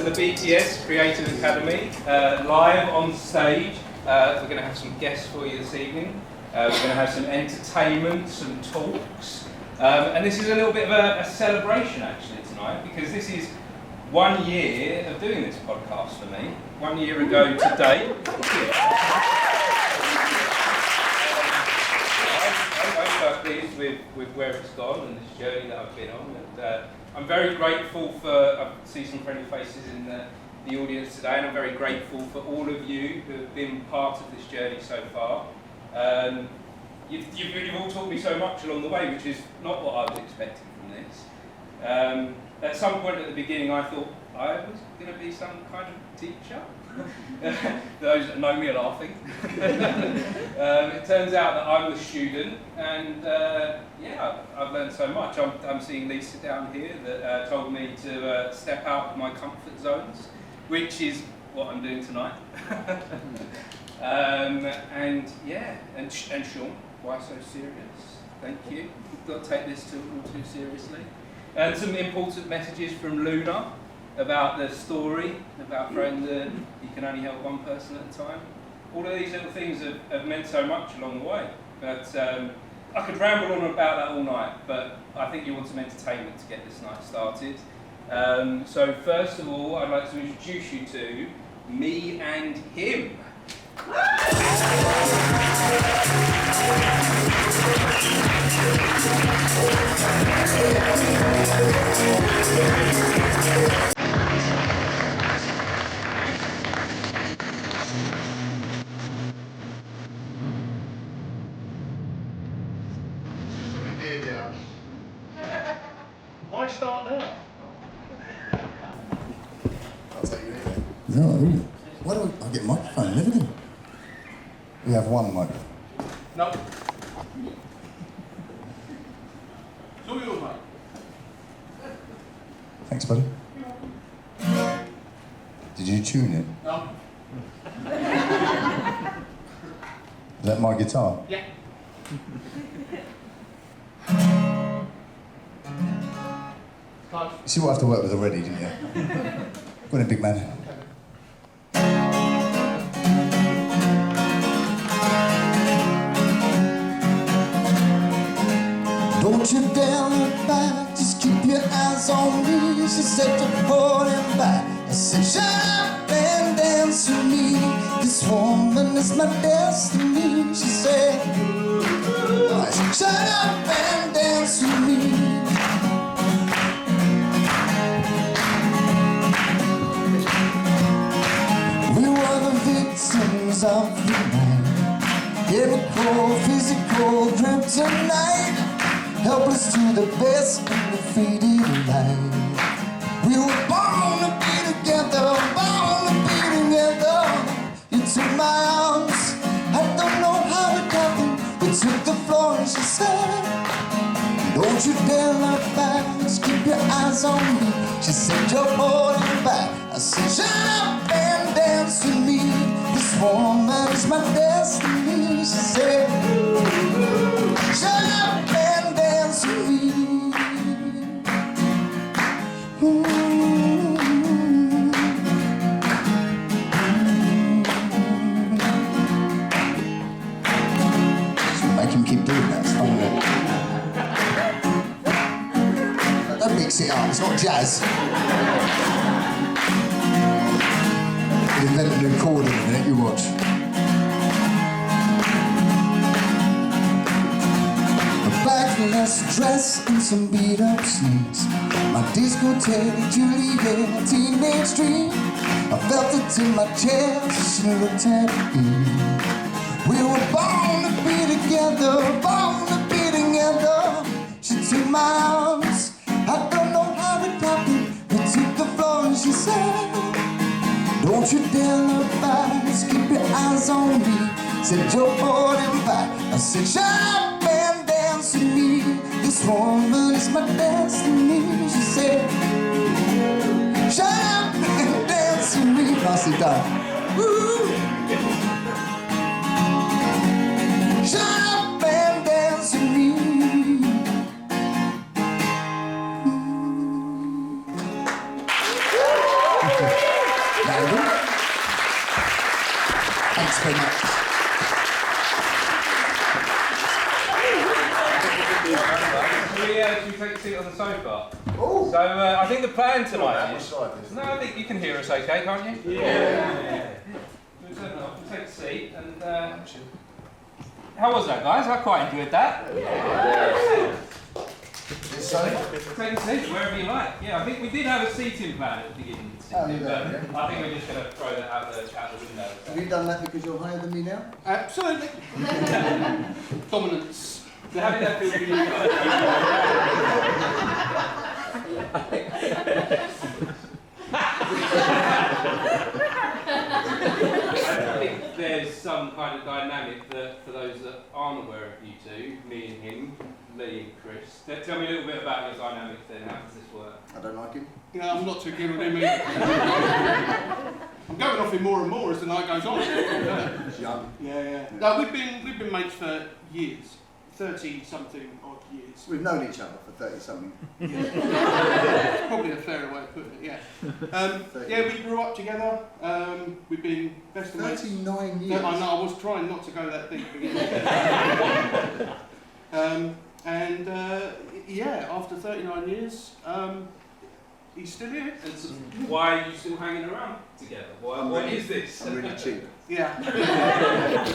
to the BTS Creative Academy, live on stage. We're going to have some guests for you this evening. We're going to have some entertainment, some talks, and this is a little bit of a celebration actually tonight, because this is 1 year of doing this podcast for me. 1 year ago today. I'm quite pleased with where it's gone and this journey that I've been on, and I'm very grateful for, I see some friendly faces in the audience today, and I'm very grateful for all of you who have been part of this journey so far. You've all taught me so much along the way, which is not what I was expecting from this. At some point at the beginning I thought I was going to be some kind of teacher. Those that know me are laughing. It turns out that I'm the student, and yeah, I've learned so much. I'm seeing Lisa down here that told me to step out of my comfort zones, which is what I'm doing tonight. And yeah, and Sean, why so serious? Thank you. You've got to take this all too seriously. And some important messages from Luna about the story, about friends that you can only help one person at a time. All of these little things have meant so much along the way. But I could ramble on about that all night, but I think you want some entertainment to get this night started. So first of all, I'd like to introduce you to Me and Him. Why start now? I'll take you anyway. No, why don't I get a microphone and everything? We have one microphone. No. It's all yours, mate. Thanks, buddy. Did you tune it? No. Is that my guitar? Yeah. Close. You see what I have to work with already, didn't you? Go on, big man. Don't you dare look back, just keep your eyes on me. She said to hold him back. I said, shut up and dance with me. This woman is my destiny. She said, shut up and dance with me. We were the victims of the night. Chemical, physical, dream tonight. Helpless to the best and defeated life. We were born to be together, born to be together. You took my arms, I don't know how it happened. You took the floor and she said, don't you dare look back, just keep your eyes on me. She said, you're holding back. I said, shut up and dance with me. This woman is my destiny. She said, shut up and dance with me. Make him keep doing that, it's fun, isn't it? Don't mix it up, it's not jazz. We invented a new chord in a minute, you watch. A backless dress and some beat-up sneaks. My discotheque, Juliet, teenage dream. I felt it in my chest, she looked at me. We were born to be together, born to be together. She took my arms, I don't know how it happened. We took the floor and she said, don't you dare look back, just keep your eyes on me. Said you're holding back. I said shut up and dance with me. This woman is my destiny. She said, shut up and dance with me. Nicely done. Woo. Shut up and dance with me. should we take a seat on the sofa? Oh. So I think the plan tonight is... Side, this. No, I think you can hear us okay, can't you? Yeah. We'll turn it off, we'll take a seat and... how was that, guys? I quite enjoyed that. Yeah. This side? Take a seat, wherever you like. Yeah, I think we did have a seating plan at the beginning. I think we're just going to throw that out the window. Have you done that because you're higher than me now? Absolutely. Dominance. So how did that feel for you I think there's some kind of dynamic that, for those that aren't aware of you two, me and him, Lee and Chris. Tell me a little bit about your dynamic then. How does this work? I don't like him. Yeah, I'm not too keen on him either. I'm going off him more and more as the night goes on. He's young. Yeah. No, we've been mates for years, 30-something odd years. We've known each other for 30-something. It's probably a fairer way of putting it. Yeah. Yeah, we grew up together. We've been best of mates. 39 years. I know. I was trying not to go that deep again. And yeah, after 39 years, he's still here. And why are you still hanging around together? What is this? I'm really cheap. Yeah.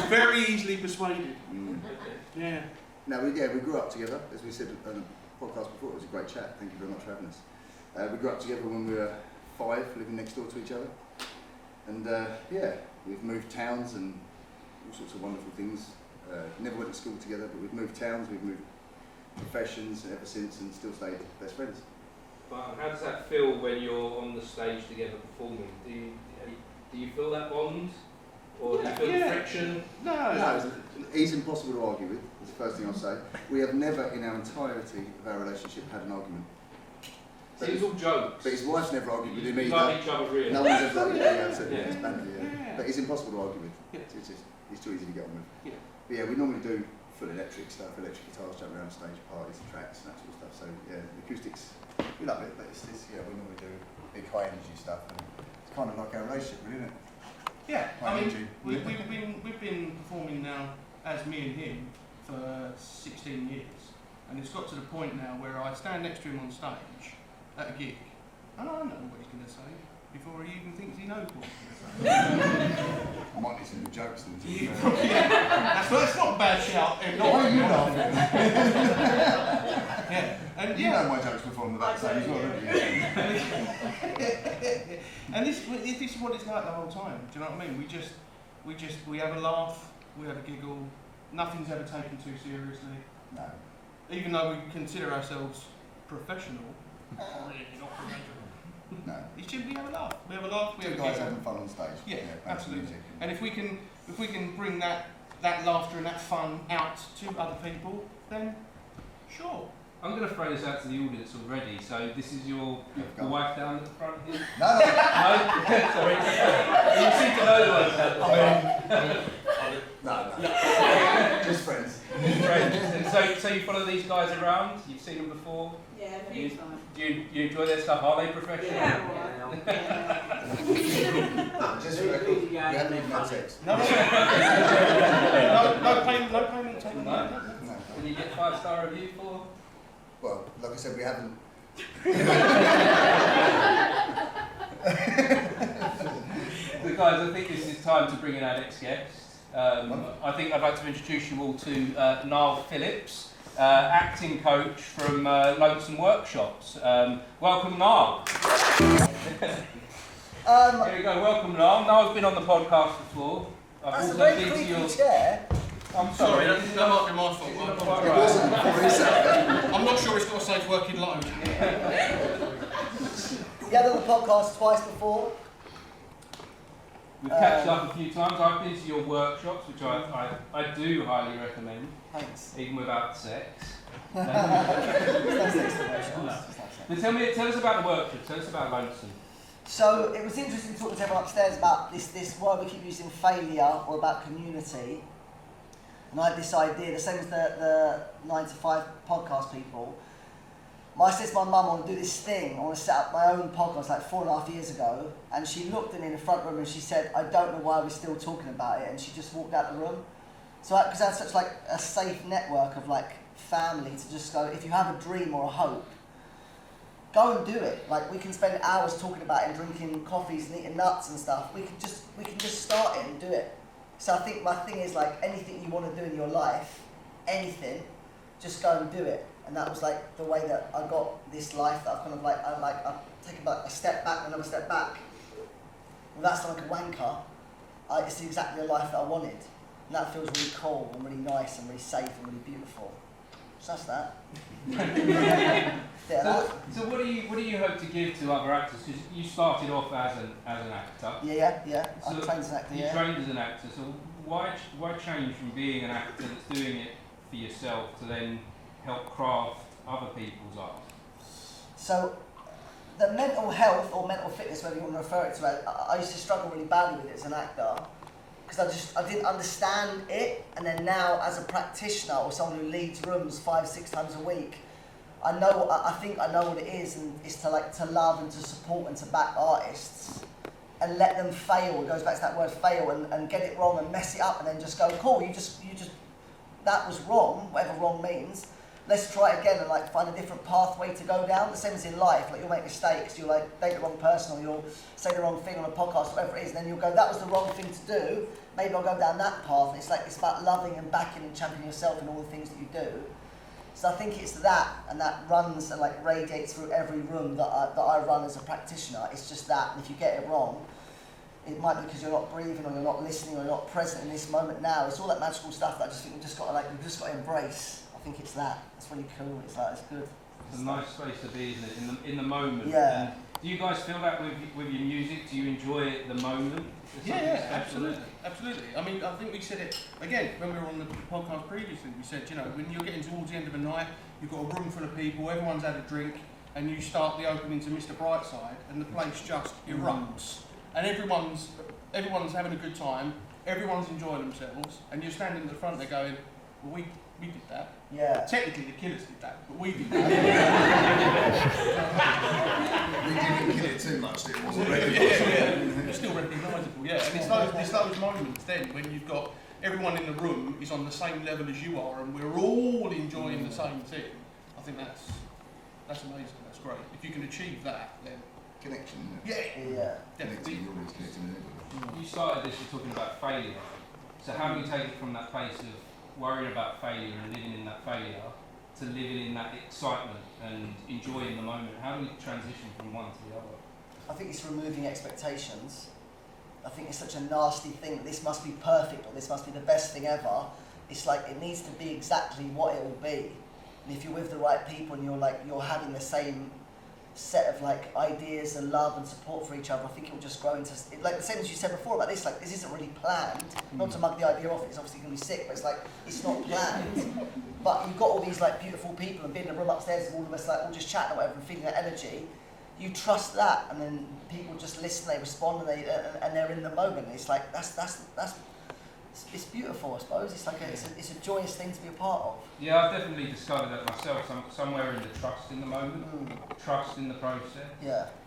Very easily persuaded. Yeah. No, we grew up together, as we said on the podcast before. It was a great chat. Thank you very much for having us. We grew up together when we were 5, living next door to each other. And yeah, we've moved towns and all sorts of wonderful things. Never went to school together, but we've moved towns, we've moved professions ever since, and still stayed best friends. But how does that feel when you're on the stage together performing? Do you feel that bond? Or do you feel the friction? No. He's impossible to argue with, is the first thing I'll say. We have never in our entirety of our relationship had an argument. So it was all jokes. But his wife's never argued with him either. Love each other really. No one's ever absolutely. Yeah. It's banter, yeah. But he's impossible to argue with. He's too easy to get on with. Yeah. But yeah, we normally do full electric stuff, electric guitars, jump around stage, parties, tracks, and that sort of stuff. So yeah, the acoustics, we love it, but it's yeah, we normally do big high energy stuff, and it's kind of like our relationship, really, isn't it? Yeah, High I mean, energy. we've been performing now as me and him for 16 years, and it's got to the point now where I stand next to him on stage at a gig, and I know what he's going to say before he even thinks he knows what he's going to say. I might need some new jokes then. That's not a bad shout. Why are you laughing? Yeah, and You know my jokes before on the backstage as well, don't you? And this is what it's like the whole time. Do you know what I mean? We have a laugh, we have a giggle. Nothing's ever taken too seriously. No. Even though we consider ourselves professional, really not professional. No. It's just we have a laugh. We have a laugh. We Two have a guys giggle. having fun on stage. Yeah, playing some absolutely. music. And if we can bring that laughter and that fun out to other people, then sure. I'm going to throw this out to the audience already. So this is your wife down at the front here? No. No? Sorry. You seem to know the ones at the front. No. Just friends. Friends. And so you follow these guys around? You've seen them before? Yeah, a few times. Do you enjoy their stuff? Are they professional? Yeah. Just for the record, we haven't even had sex. No payment taken. No? Can you get 5-star review for? Well, like I said, we haven't. So guys, I think this is time to bring in our next guest. I think I'd like to introduce you all to Niall Phillips, acting coach from Lonesome Workshops. Welcome, Niall. Here we go, welcome, Niall. Niall's been on the podcast before. That's a very creepy chair. I'm Sorry, sorry. that might be my fault. It wasn't before he sat there. I'm not sure it's got a safe working load. You had on the podcast twice before. We've catched up a few times. I've been to your workshops, which I do highly recommend, Thanks. even without sex. No sex in workshops. But tell us about the workshop. Tell us about Lonesome. So it was interesting talking to everyone upstairs about this why we keep using failure or about community. And I had this idea, the same as the 9 to 5 podcast people. I said to my mum, I want to do this thing, I want to set up my own podcast like 4.5 years ago. And she looked at me in the front room and she said, I don't know why we're still talking about it. And she just walked out the room. So, because I had such like a safe network of like family to just go, if you have a dream or a hope, go and do it. Like, we can spend hours talking about it and drinking coffees and eating nuts and stuff. We can just start it and do it. So I think my thing is, like, anything you want to do in your life, anything, just go and do it. And that was like the way that I got this life that I've kind of like, I've taken like a step back, another step back. Without sounding like a wanker, it's exactly the life that I wanted. And that feels really cool and really nice and really safe and really beautiful. So that's that. So what do you hope to give to other actors? Because you started off as an actor. Yeah. So I trained as an actor. You trained as an actor. So why change from being an actor that's doing it for yourself to then help craft other people's art? So the mental health or mental fitness, whatever you want to refer it to, I used to struggle really badly with it as an actor because I didn't understand it, and then now as a practitioner or someone who leads rooms 5-6 times a week, I think I know what it is, and it's to love and to support and to back artists and let them fail. It goes back to that word fail, and get it wrong and mess it up, and then just go, cool, you just that was wrong, whatever wrong means. Let's try it again and like find a different pathway to go down. The same as in life, like you'll make mistakes, you'll like date the wrong person, or you'll say the wrong thing on a podcast, whatever it is, and then you'll go, that was the wrong thing to do, maybe I'll go down that path. And it's about loving and backing and championing yourself in all the things that you do. So I think it's that, and that runs and like radiates through every room that I run as a practitioner. It's just that, and if you get it wrong, it might be because you're not breathing, or you're not listening, or you're not present in this moment now. It's all that magical stuff that I just think we've just got to embrace. I think it's that. It's really cool. It's good. It's a nice space to be, isn't it? In the moment. Yeah. And do you guys feel that with your music? Do you enjoy it, the moment? Yeah, absolutely. I mean, I think we said it again when we were on the podcast previously. We said, when you're getting towards the end of a night, you've got a room full of people, everyone's had a drink, and you start the opening to Mr. Brightside, and the place just erupts, and everyone's having a good time, everyone's enjoying themselves, and you're standing at the front there going, well, we did that. Yeah. Technically, the Killers did that, but we did that. We didn't kill it too much, it wasn't really. It's still recognisable, yeah. And it's those moments then when you've got everyone in the room is on the same level as you are, and we're all enjoying the same thing. I think that's amazing. That's great. If you can achieve that, then Connection. Yeah. Connecting, you're always connecting with everyone. You started this with talking about failure. So how do you take it from that place of worrying about failure and living in that failure to living in that excitement and enjoying the moment? How do we transition from one to the other? I think it's removing expectations. I think it's such a nasty thing that this must be perfect or this must be the best thing ever. It's like it needs to be exactly what it will be. And if you're with the right people and you're having the same set of like ideas and love and support for each other, I think it will just grow into like the same as you said before about this. Like this isn't really planned. Not to mug the idea off. It's obviously going to be sick, but it's like it's not planned. But you've got all these like beautiful people and being in a room upstairs with all of us like all just chatting or whatever and feeling that energy. You trust that, and then people just listen, they respond, and they're in the moment. It's like it's beautiful, I suppose. It's like it's a joyous thing to be a part of. Yeah, I've definitely discovered that myself. Somewhere in the trust in the moment, trust in the process,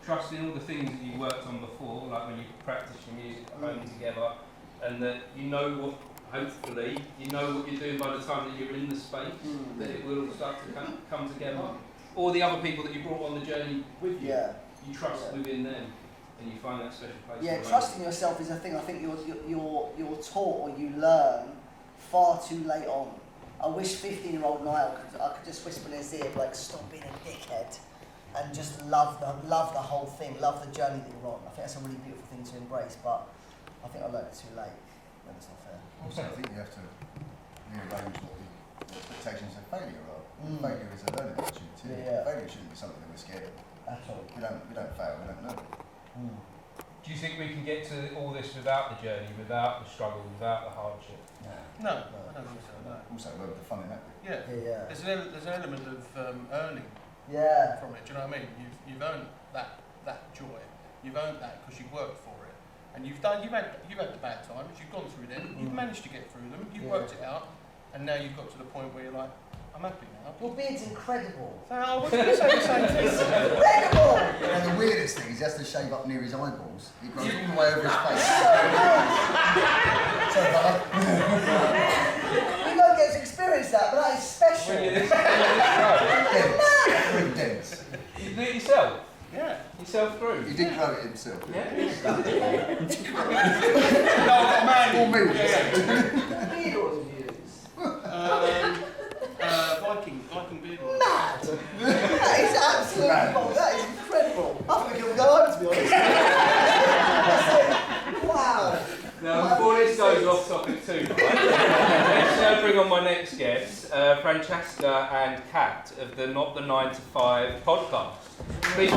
trust in all the things that you worked on before, like when you practice your music at home together, and that you know what. Hopefully, you know what you're doing by the time that you're in the space. That it will start to come together. Or the other people that you brought on the journey with you. You trust within them, and you find that special place. Yeah, trusting yourself is a thing I think you're taught or you learn far too late on. I wish 15-year-old Niall I could just whisper in his ear like, stop being a dickhead, and just love the whole thing, love the journey that you're on. I think that's a really beautiful thing to embrace, but I think I learned it too late. And it's not fair. Also, I think you have to rearrange what the expectations of failure are. Failure is a learning opportunity. Failure shouldn't be something that we're scared of. At all. We don't fail, we don't know. Do you think we can get to all this without the journey, without the struggle, without the hardship? No, I don't think so. No. Also, we're the fun in that. Yeah. There's an element of earning from it. Do you know what I mean? You've earned that joy. You've earned that because you've worked for it, and you've had the bad times. You've gone through them. You've managed to get through them. You've worked it out, and now you've got to the point where you're like, I'm happy now. Your beard's incredible. I was going to say the same thing. It's incredible! And the weirdest thing is he has to shave up near his eyeballs. He grows all the way over his face. Sorry, brother. You don't get to experience that, but that is special. this Very dense. You do it yourself? Yeah. You self-grew? He did grow it himself. Yeah. No, I've got a man. All me. What beard oil did you use? Viking beard oil. Mad! That is absolutely bold. That is incredible. I think it'll go home, to be honest. Wow. Now, before this goes off topic too much, let's bring on my next guests, Francesca and Kat of the Not the 9 to 5 podcast. Please.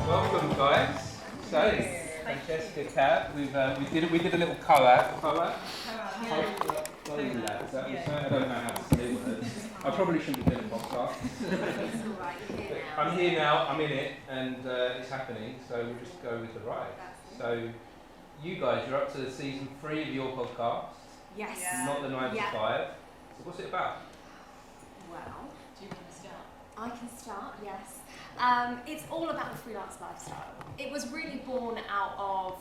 Welcome, guys. So, Francesca, Kat, we did a little collab. I don't know how to say words. I probably shouldn't be doing a podcast. I'm here now, I'm in it, and it's happening, so we'll just go with the ride. So, you guys, you're up to season 3 of your podcast. Yes. Not the 9 to 5. So what's it about? Well, do you want to start? I can start, yes. It's all about the freelance lifestyle. It was really born out of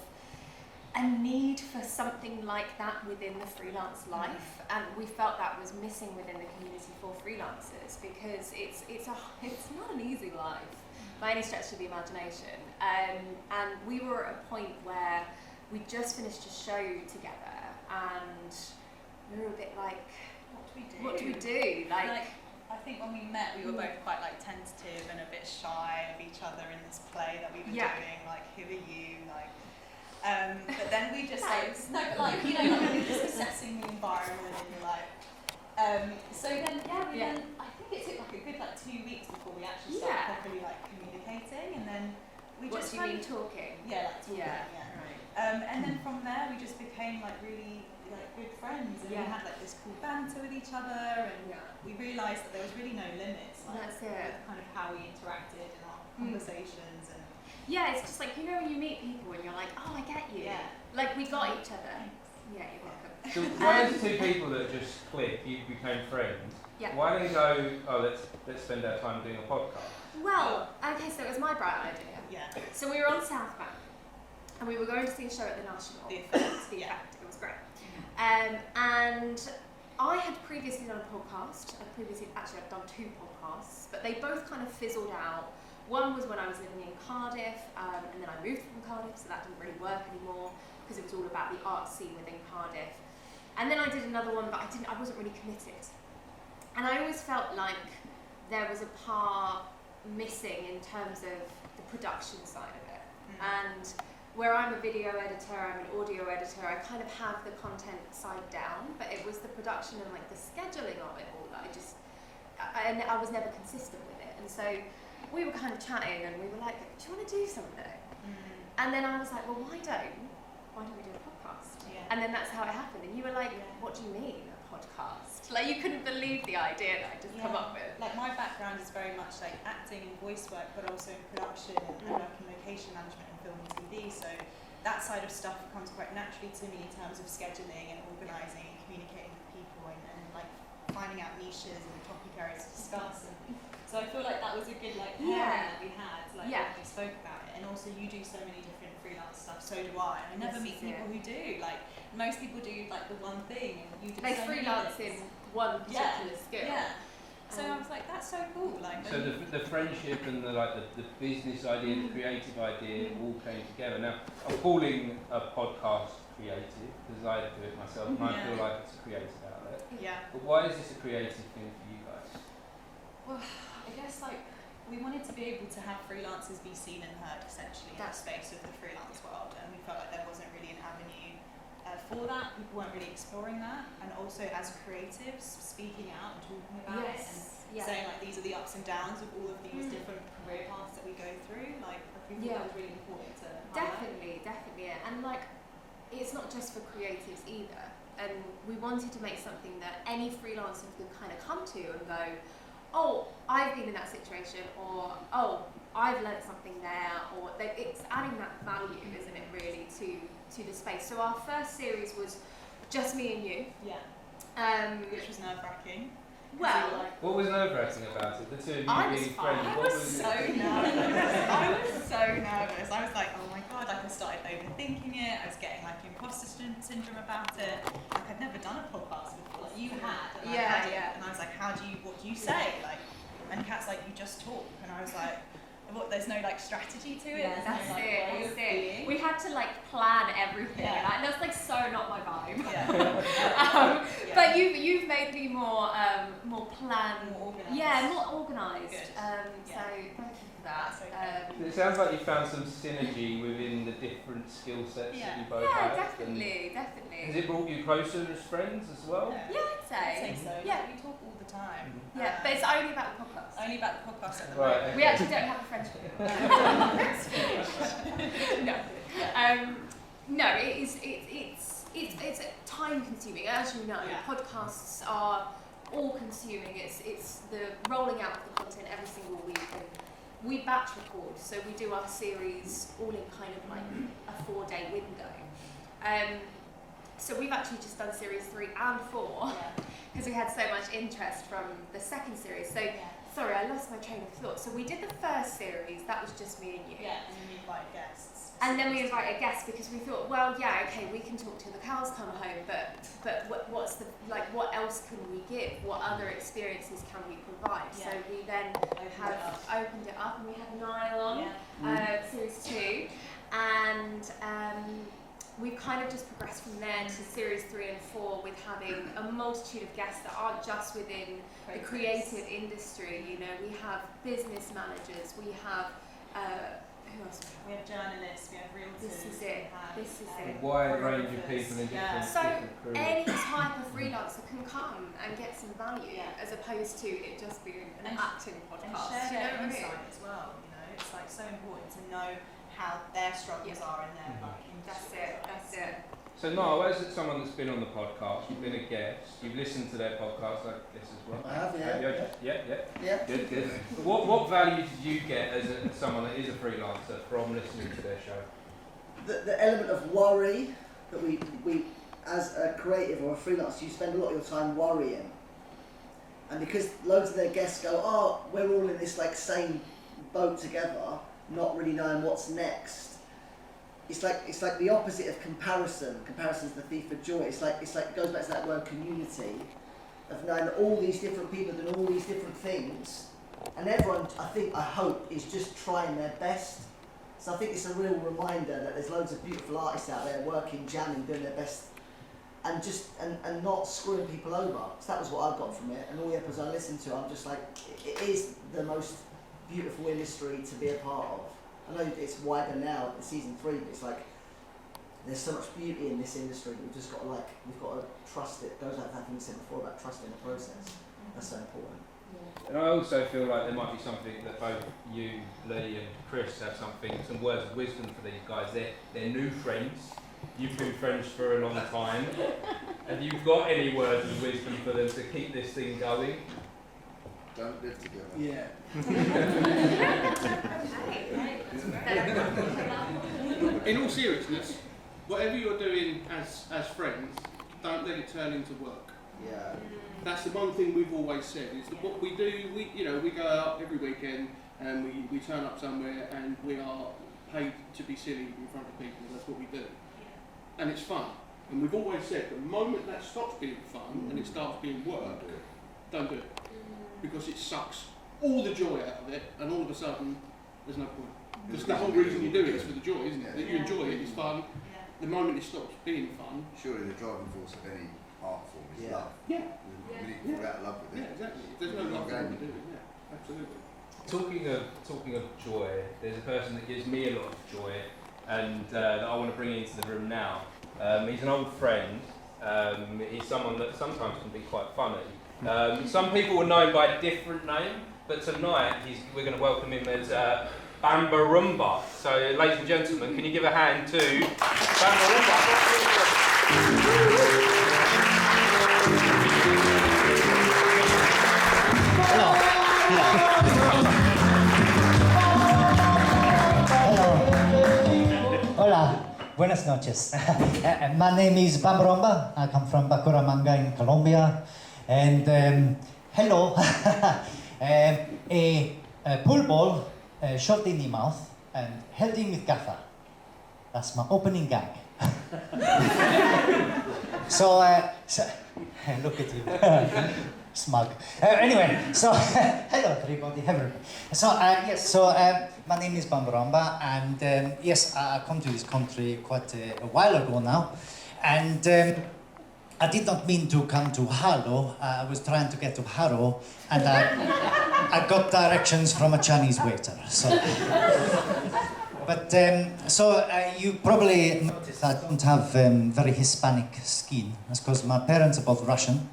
a need for something like that within the freelance life, and we felt that was missing within the community for freelancers, because it's not an easy life by any stretch of the imagination. And we were at a point where we just finished a show together, and we were a bit like, what do we do? Like I think when we met, we were both quite like tentative and a bit shy of each other in this play that we were doing. Like, who are you? Like. But then we just like we were just assessing the environment and like so then I think it took like a good 2 weeks before we actually started properly like communicating, and then we what just do you mean talking? Talking. Right. And then from there we just became like really like good friends, and we had like this cool banter with each other, and we realised that there was really no limits like with kind of how we interacted in our conversations. And yeah, it's just like, you know, when you meet people and you're like, oh, I get you. Yeah. Like, we got each other. Yeah, you're welcome. So why is two people that just click, you became friends? Yeah. Why don't you go, let's spend our time doing a podcast? Well, okay, so it was my bright idea. Yeah. So we were on South Bank, and we were going to see a show at the National. The Effect. The Effect. It was great. And I had previously done a podcast. I'd done 2 podcasts, but they both kind of fizzled out. One was when I was living in Cardiff, and then I moved from Cardiff, so that didn't really work anymore because it was all about the art scene within Cardiff. And then I did another one, but I wasn't really committed. And I always felt like there was a part missing in terms of the production side of it. And where I'm a video editor, I'm an audio editor, I kind of have the content side down, but it was the production and like the scheduling of it all that I was never consistent with it. And so we were kind of chatting, and we were like, do you want to do something? And then I was like, well, why don't we do a podcast? Yeah. And then that's how it happened. And you were like, what do you mean, a podcast? Like, you couldn't believe the idea that I just come up with. Like, my background is very much like acting and voice work, but also in production and working location management and film and TV. So that side of stuff comes quite naturally to me in terms of scheduling and organising and communicating with people and like finding out niches and topic areas to discuss. And so I feel like that was a good like pairing that we had, like when we spoke about it. And also you do so many different freelance stuff, so do I. And I never meet people who do. Like, most people do like the one thing, and you do they freelance in one particular skill. Yeah. So I was like, that's so cool. Like, so the friendship and the business idea, the creative idea all came together. Now, I'm calling a podcast creative because I do it myself, and I feel like it's a creative outlet. Yeah. But why is this a creative thing for you guys? Well, I guess like we wanted to be able to have freelancers be seen and heard essentially in the space of the freelance world, and we felt like there wasn't really an avenue for that. People weren't really exploring that, and also as creatives speaking out and talking about it and saying like these are the ups and downs of all of these different career paths that we go through. Like, I think that was really important to highlight. Definitely, and like it's not just for creatives either. And we wanted to make something that any freelancer could kind of come to and go, oh, I've been in that situation, or oh, I've learned something there, or it's adding that value, isn't it, really, to the space. So our first series was just me and you. Yeah. Which was nerve-wracking. Well, What was nerve-wracking about it? The two of you I was being fine. friends. I What was was so it? nervous. I was so nervous. I was like, oh my god, like I started overthinking it. I was getting like imposter syndrome about it. Like I'd never done a podcast before. Like you had. And I Yeah, had it, yeah. And I was like, what do you say? Like, and Kat's like, you just talk. And I was like, what, there's no like strategy to it. Yeah, There's that's no, like, it. way That's of it. being. We had to like plan everything. Yeah. Like, that's like so not my vibe. Yeah. But you've made me more planned. More organised. Yeah, more organised. Good. So thank you for that. That's okay. It sounds like you found some synergy within the different skill sets that Yeah. you both Yeah, have. definitely. Has it brought you closer as friends as well? Yeah, I'd say. I'd say so. Yeah. We talk all the time. Yeah, but it's only about the podcast. Only about the podcast at the Right, moment. We actually don't have a friendship. No. No, it's time consuming. As you know, Yeah. podcasts are all consuming. It's the rolling out of the content every single week, and we batch record, so we do our series all in kind of like a 4-day window. So we've actually just done series 3 and 4 because we had so much interest from the second series. So sorry, I lost my train of thought. So we did the first series, that was just me and you. Yeah, and then we invite guests. And then we invite a guest because we thought, well, yeah, okay, we can talk till the cows come home, but what's the what else can we give? What other experiences can we provide? Yeah. So we then opened it up, and we had Niall on series 2, and we've kind of just progressed from there to series 3 and 4 with having a multitude of guests that aren't just within the creative industry. You know, we have business managers, we have who else? We have journalists, we have realtors. This is it. This is A it. wide range of people in Yeah. So different careers. any type of freelancer can come and get some value, Yeah. as opposed to it just being an And- acting And podcast. share you know their what I mean? insight as well. You know, it's like so important to know how their struggles are in their like That's industry. it. That's it. So Niall, as someone that's been on the podcast, you've been a guest, you've listened to their podcast, I guess as well. I have, yeah. Yeah. Good. What value did you get as someone that is a freelancer from listening to their show? The element of worry that we as a creative or a freelancer, you spend a lot of your time worrying, and because loads of their guests go, oh, we're all in this like same boat together, not really knowing what's next. It's like the opposite of comparison. Comparison's the thief of joy. It's like it goes back to that word community, of knowing that all these different people doing all these different things, and everyone, I hope, is just trying their best. So I think it's a real reminder that there's loads of beautiful artists out there working, jamming, doing their best, and not screwing people over. So that was what I got from it. And all the episodes I listened to, I'm just like, it is the most beautiful industry to be a part of. I know it's wider now at season 3, but it's like there's so much beauty in this industry. We've just got to trust it. It goes like that thing we said before about trusting the process. That's so important. And I also feel like there might be something that both you, Lee and Chris have some words of wisdom for these guys. They're new friends. You've been friends for a long time. Have you got any words of wisdom for them to keep this thing going? Don't live together. Yeah. In all seriousness, whatever you're doing as friends, don't let it turn into work. Yeah. That's the one thing we've always said, is that what we do, we go out every weekend and we turn up somewhere and we are paid to be silly in front of people. That's what we do. And it's fun. And we've always said the moment that stops being fun and it starts being work, don't do it. Because it sucks all the joy out of it, and all of a sudden there's no point. Because the whole reason you do it is for the joy, isn't it? That you enjoy it, it's fun. The moment it stops being fun. Surely the driving force of any art form is love. Yeah. We need to fall out of love with it. Yeah, exactly. There's no love in what we do. Yeah, absolutely. Talking of joy, there's a person that gives me a lot of joy, and that I want to bring into the room now. He's an old friend. He's someone that sometimes can be quite funny. Some people will know him by a different name, but tonight we're going to welcome him as Bambarumba. So, ladies and gentlemen, can you give a hand to Bambarumba? Hola, buenas noches. My name is Bambarumba. I come from Bambarumba in Colombia, and hello. A pool ball shot in the mouth and held in with gaffer. That's my opening gag. so look at you. Smug. Anyway, so hello everybody. My name is Bambarumba, and yes, I come to this country quite a while ago now, and I did not mean to come to Harlow. I was trying to get to Harrow, and I got directions from a Chinese waiter. So, you probably noticed I don't have very Hispanic skin. That's because my parents are both Russian.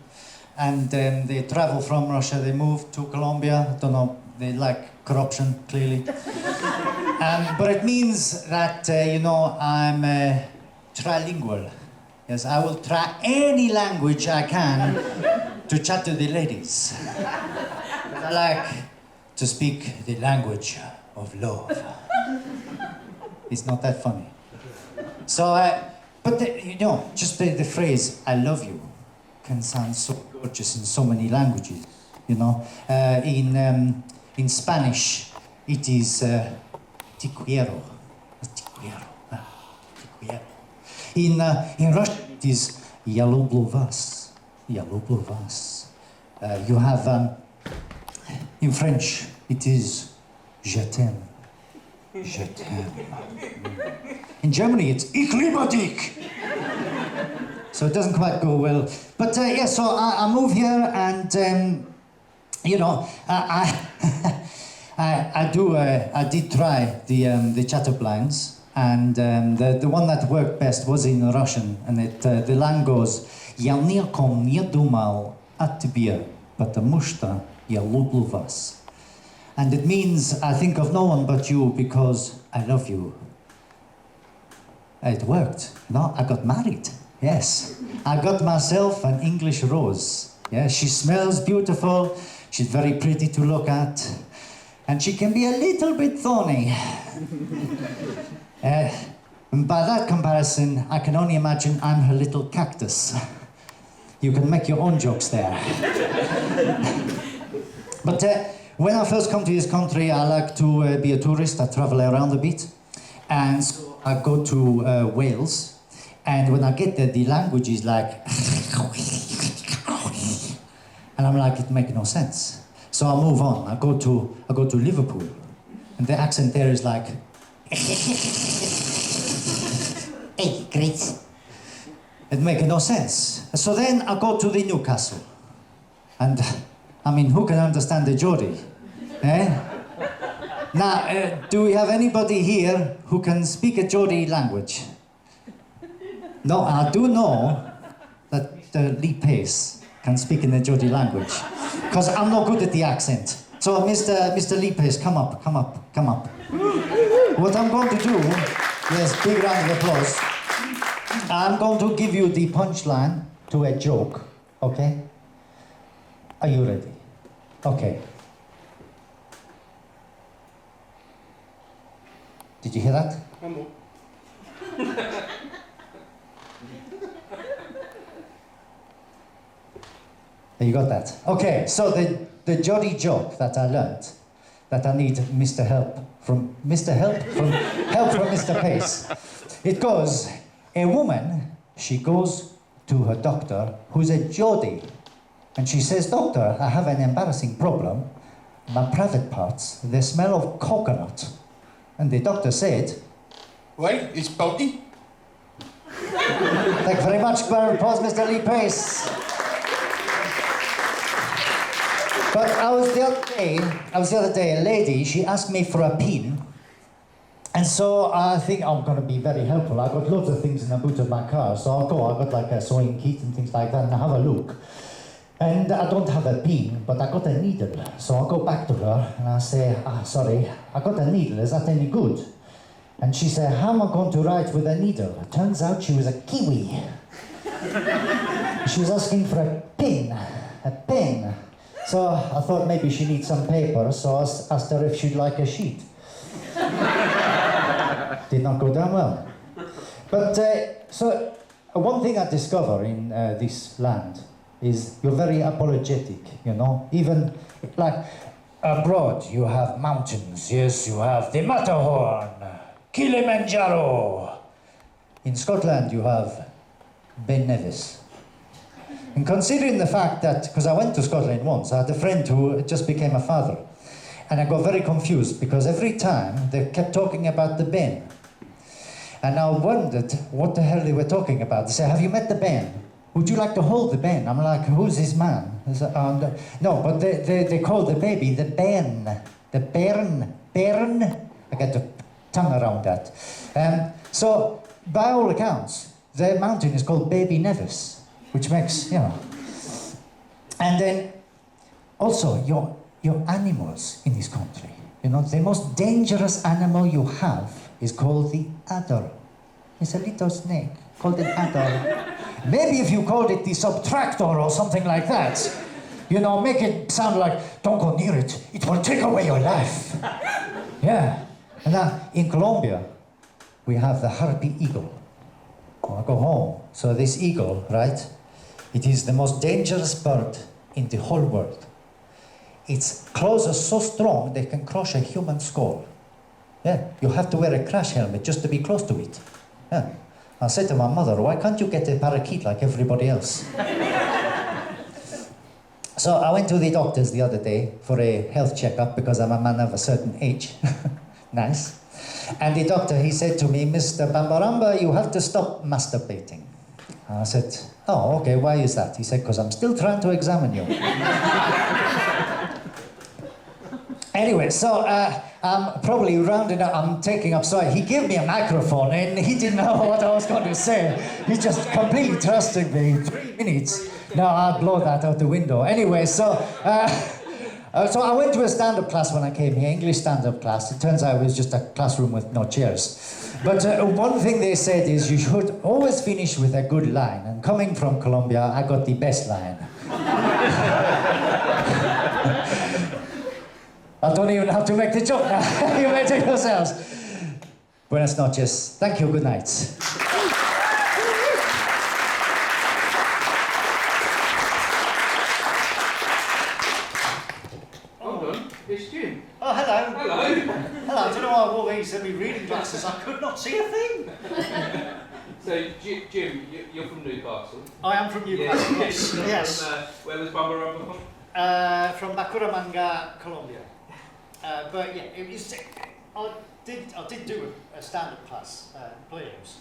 And they travel from Russia, they move to Colombia, I don't know, they like corruption, clearly. But it means that, I'm trilingual. Yes, I will try any language I can to chat to the ladies. I like to speak the language of love. It's not that funny. So, just the phrase, I love you, can sound so gorgeous in so many languages, In Spanish, it is te quiero. Te quiero. In Russian, it is yaloblovas. You have, in French, it is je t'aime. Je t'aime. In Germany, it's ich liebe dich. So it doesn't quite go well. But so I move here, and I did try the chatterblinds, and the one that worked best was in Russian, and the line goes "Я ником не думал о тебе, потому что я люблю вас." And it means I think of no one but you because I love you. It worked. No, I got married. Yes, I got myself an English rose. Yeah, she smells beautiful, she's very pretty to look at, and she can be a little bit thorny. And by that comparison, I can only imagine I'm her little cactus. You can make your own jokes there. But when I first come to this country, I like to be a tourist. I travel around a bit, and so I go to Wales. And when I get there, the language is like, and I'm like, it makes no sense. So I move on. I go to Liverpool, and the accent there is like, hey, great. It makes no sense. So then I go to the Newcastle, and who can understand the Geordie? Eh? Now, do we have anybody here who can speak a Geordie language? No, I do know that Lee Pace can speak in the Geordie language, because I'm not good at the accent. So, Mr. Lee Pace, come up. What I'm going to do, yes, big round of applause. I'm going to give you the punchline to a joke, okay? Are you ready? Okay. Did you hear that? One more. You got that? Okay, so the Geordie joke that I learned, that I need help from Mr. Pace. It goes, a woman, she goes to her doctor, who's a Geordie, and she says, "Doctor, I have an embarrassing problem. My private parts, they smell of coconut." And the doctor said, Wait, it's Balti? "Thank you very much, applause, Mr. Lee Pace." But I was the other day, a lady, she asked me for a pin. And so I think I'm going to be very helpful. I've got loads of things in the boot of my car. So I've got like a sewing kit and things like that, and I have a look. And I don't have a pin, but I got a needle. So I'll go back to her and I say, sorry, I got a needle, is that any good? And she said, how am I going to write with a needle? It turns out she was a Kiwi. She was asking for a pin. So I thought maybe she needs some paper, so I asked her if she'd like a sheet. Did not go down well. But so one thing I discover in this land is you're very apologetic, you know? Even like abroad, you have mountains, yes, you have the Matterhorn, Kilimanjaro. In Scotland, you have Ben Nevis. And considering the fact that, because I went to Scotland once, I had a friend who just became a father. And I got very confused because every time they kept talking about the Ben. And I wondered what the hell they were talking about. They said, have you met the Ben? Would you like to hold the Ben? I'm like, who's this man? They said, no, but they call the baby the Ben. The Bairn. I got the tongue around that. So, by all accounts, the mountain is called Baby Nevis, which makes, you know. And then, also, your animals in this country. You know, the most dangerous animal you have is called the adder. It's a little snake called an adder. Maybe if you called it the subtractor or something like that, you know, make it sound like, don't go near it, it will take away your life. Yeah. And now, in Colombia, we have the harpy eagle. When I go home, so this eagle, right, it is the most dangerous bird in the whole world. Its claws are so strong they can crush a human skull. Yeah, you have to wear a crash helmet just to be close to it. Yeah. I said to my mother, why can't you get a parakeet like everybody else? So I went to the doctors the other day for a health checkup because I'm a man of a certain age. Nice. And the doctor, he said to me, Mr. Bambarumba, you have to stop masturbating. I said, oh, okay, why is that? He said, because I'm still trying to examine you. Anyway, so I'm probably rounding up, I'm taking up, so he gave me a microphone and he didn't know what I was going to say. He just completely trusted me. 3 minutes. Now I'll blow that out the window. Anyway, so I went to a stand-up class when I came here, English stand-up class. It turns out it was just a classroom with no chairs. But one thing they said is you should always finish with a good line. And coming from Colombia, I got the best line. I don't even have to make the joke now. You made it yourselves. Buenas noches. Thank you. Good night. Hold on. It's Jim. Oh, hello. Hello. Hello. I don't know why I wore these semi-reading glasses. I could not see a thing. So, Jim, you're from Newcastle. I am from Newcastle. Yeah. Yes. Yes. Where was Bambarumba from? From Bambarumba, Colombia. But yeah, it was. I did do a stand-up class at Playhouse,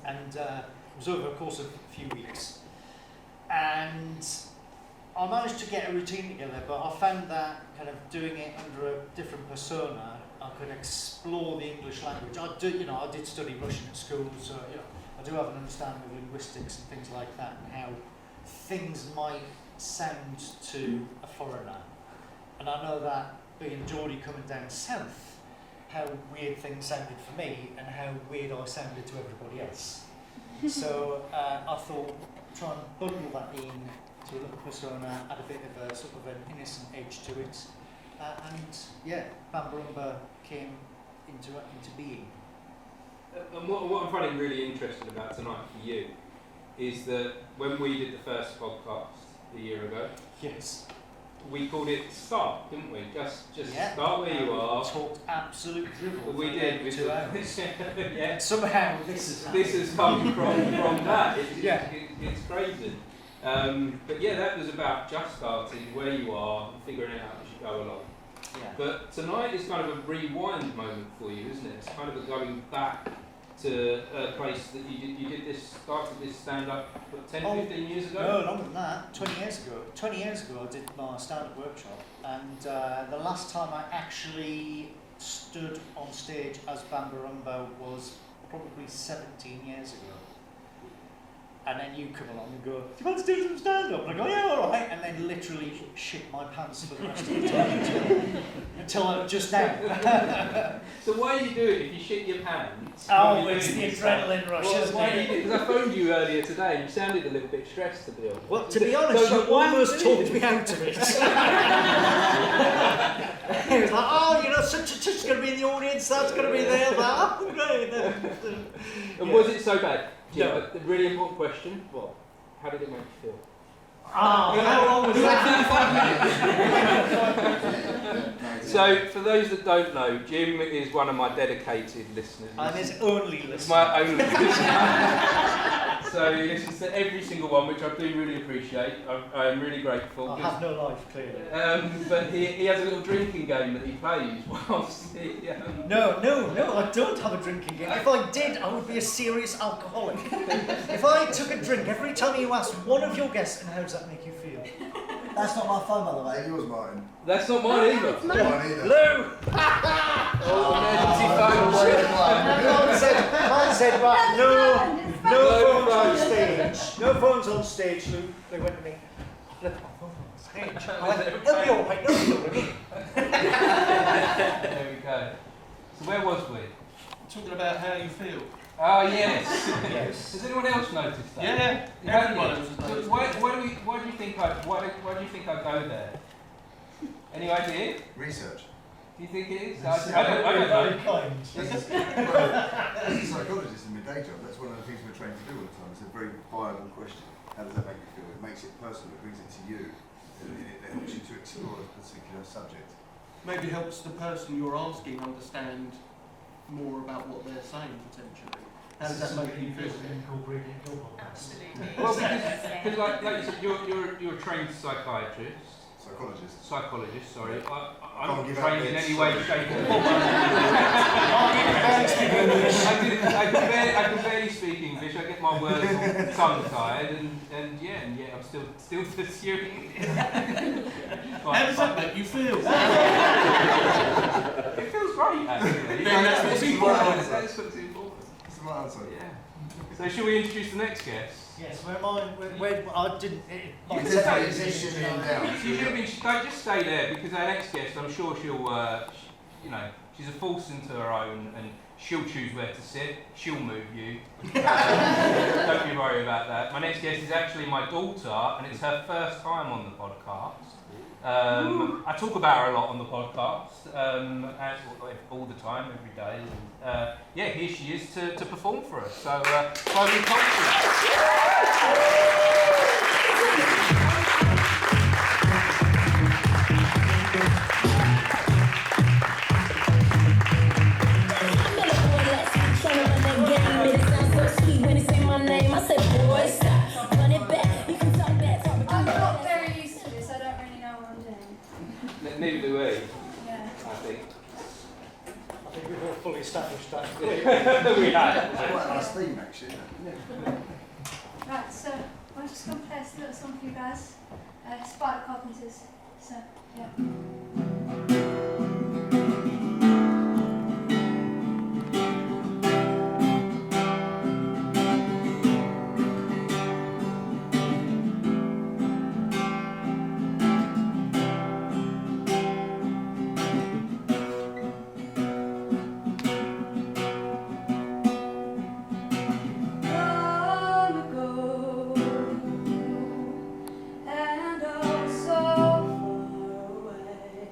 and it was over a course of a few weeks, and I managed to get a routine together. But I found that kind of doing it under a different persona, I could explore the English language. I did study Russian at school, so I do have an understanding of linguistics and things like that, and how things might sound to a foreigner. And I know that being Geordie coming down south, how weird things sounded for me and how weird I sounded to everybody else. So I thought, try and bundle that in to a little persona, add a bit of a sort of an innocent edge to it, and yeah, Bambarumba came into being. And what I'm finding really interesting about tonight for you is that when we did the first podcast a year ago, yes, we called it Start, didn't we? Just yeah. Start where you are. We talked absolute drivel. We did. We 2 hours. Yeah. Somehow this has come from that. Yeah. It's crazy. But yeah, that was about just starting where you are and figuring it out as you go along. Yeah. But tonight is kind of a rewind moment for you, isn't it? It's kind of a going back to a place that started this stand-up 10-15 years ago? No, longer than that, 20 years ago. 20 years ago I did my stand-up workshop, and the last time I actually stood on stage as Bambarumba was probably 17 years ago. And then you come along and go, do you want to do some stand-up? And I go, yeah, all right. And then literally shit my pants for the rest of the time until just now. So why do you do it if you shit your pants? Oh, it's the adrenaline rush, isn't it? Because I phoned you earlier today and you sounded a little bit stressed, to be honest. Well, to be honest, you almost talked me out of it. He was like, oh, you know, such and such going to be in the audience, that's going to be there. Like, oh, great. And was it so bad? No. A really important question. What? How did it make you feel? How long was that? So, for those that don't know, Jim is one of my dedicated listeners. I'm his only It's listener. my only listener. So he listens to every single one, which I do really appreciate. I'm really grateful. I have no life, clearly. But he has a little drinking game that he plays whilst he... No, I don't have a drinking game. If I did, I would be a serious alcoholic. If I took a drink every time you asked one of your guests, and how does that make you feel? That's not my phone, by the way. Yours, Martin. That's not mine either. Not mine either. Lou! Emergency phone. Mine said, right, no phones on stage. No phones on stage, Lou. They went to me. Look, my phone on stage. I went, it'll be alright, it'll be alright. There we go. So where was we? Talking about how you feel. Oh, yes. Yes. Has anyone else noticed that? Yeah, everyone else has noticed. So why do you think I go there? Any idea? Research. Do you think it is? Yes. I don't know. Very kind. As a psychologist in my day job, that's one of the things we're trained to do all the time. It's a very viable question. How does that make you feel? It makes it personal, it brings it to you, and it helps you to explore a particular subject. Maybe helps the person you're asking understand more about what they're saying, potentially. How does that make you feel? Absolutely. Well, because like you said, you're a trained psychiatrist. Psychologist. Sorry. I'm Can't not give trained up in the any way, shape, or form. I can barely speak English. I get my words all tongue-tied, and yet I'm still pursuing. How does that make you feel? It feels great, actually. Then that's what's important. That's what's important. That's the right answer. Yeah. So, shall we introduce the next guest? Yes, where mine, where I didn't. You can stay. Just stay there, because our next guest, I'm sure she'll, she's a force into her own, and she'll choose where to sit. She'll move you. Don't you worry about that. My next guest is actually my daughter, and it's her first time on the podcast. I talk about her a lot on the podcast, all the time, every day. And, here she is to perform for us. So, Colton. Neither do we. Yeah. I think. I think we've all fully established that. We have. It's quite a nice theme, actually. Right, so I'm just going to play a little song for you guys. It's by the Carpenters. So, yeah. And also far away.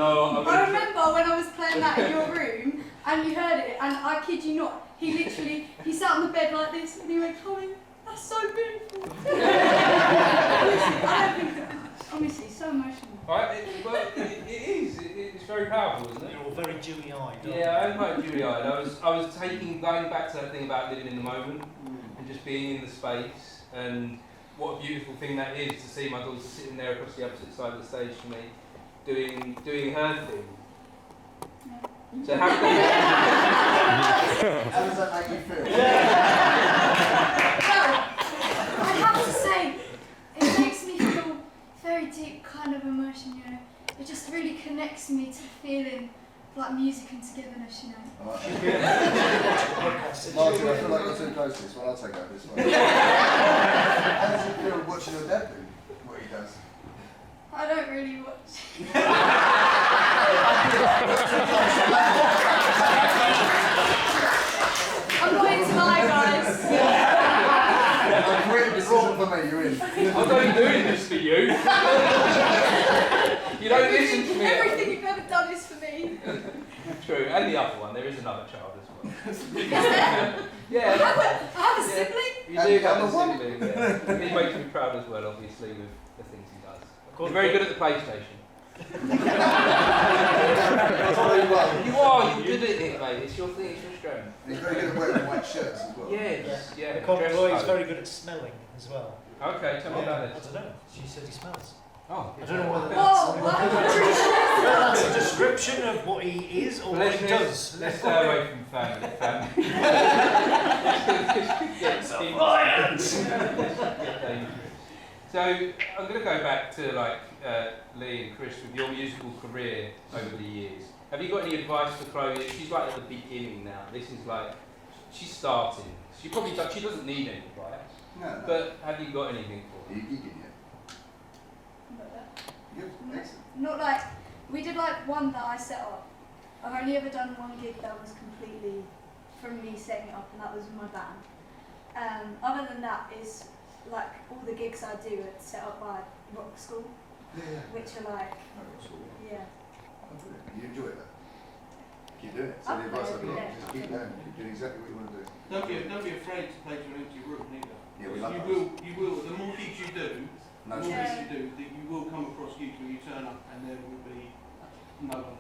No, I remember when I was playing that in your room and you heard it, and I kid you not, he sat on the bed like this and he went, Chloe, that's so beautiful. Honestly, so emotional. Right, it is. It's very powerful, isn't it? You're all very dewy-eyed. Yeah, I'm quite dewy-eyed. I was going back to that thing about living in the moment and just being in the space, and what a beautiful thing that is to see my daughter sitting there across the opposite side of the stage from me, doing her thing. Yeah. So how does that make you feel? Well, I have to say, it makes me feel very deep kind of emotion, you know. It just really connects me to feeling like music and togetherness, you know. Martin, I feel like you're too close to this one. I'll take out this one. How does it feel watching your dad do what he does? I don't really watch. I'm not into lie, guys. This isn't for me, you're in. I'm not doing this for you. You don't listen to me. Everything you've ever done is for me. True, and the other one, there is another child as well. Is there? Yeah. I have a sibling? You do have a sibling, yeah. He makes me proud as well, obviously, with the things he does. You're very good at the PlayStation. You are, you're good at it, mate. It's your thing, it's your strength. He's very good at wearing white shirts as well. Yes, yeah. Louise very good at smelling as well. Okay, tell me about I it. don't know. She said he smells. Oh, I don't know whether that's a description of what he is or what he does. Let's stay away from family. So I'm going to go back to Lee and Chris with your musical career over the years. Have you got any advice for Chloe? She's like at the beginning now. This is like she's starting. She doesn't need any advice. No. But have you got anything for her? You can, yeah. Not like, we did like one that I set up. I've only ever done one gig that was completely from me setting it up, and that was with my band. Other than that is like all the gigs I do are set up by rock school, which are like, yeah. You enjoy that? Keep doing it. So the advice I've got, just keep going. Keep doing exactly what you want to do. Don't be afraid to play to an empty room either. Yeah, we love you will. The more gigs you do, no the more gigs you do, that you will come across gigs where you turn up and there will be no one.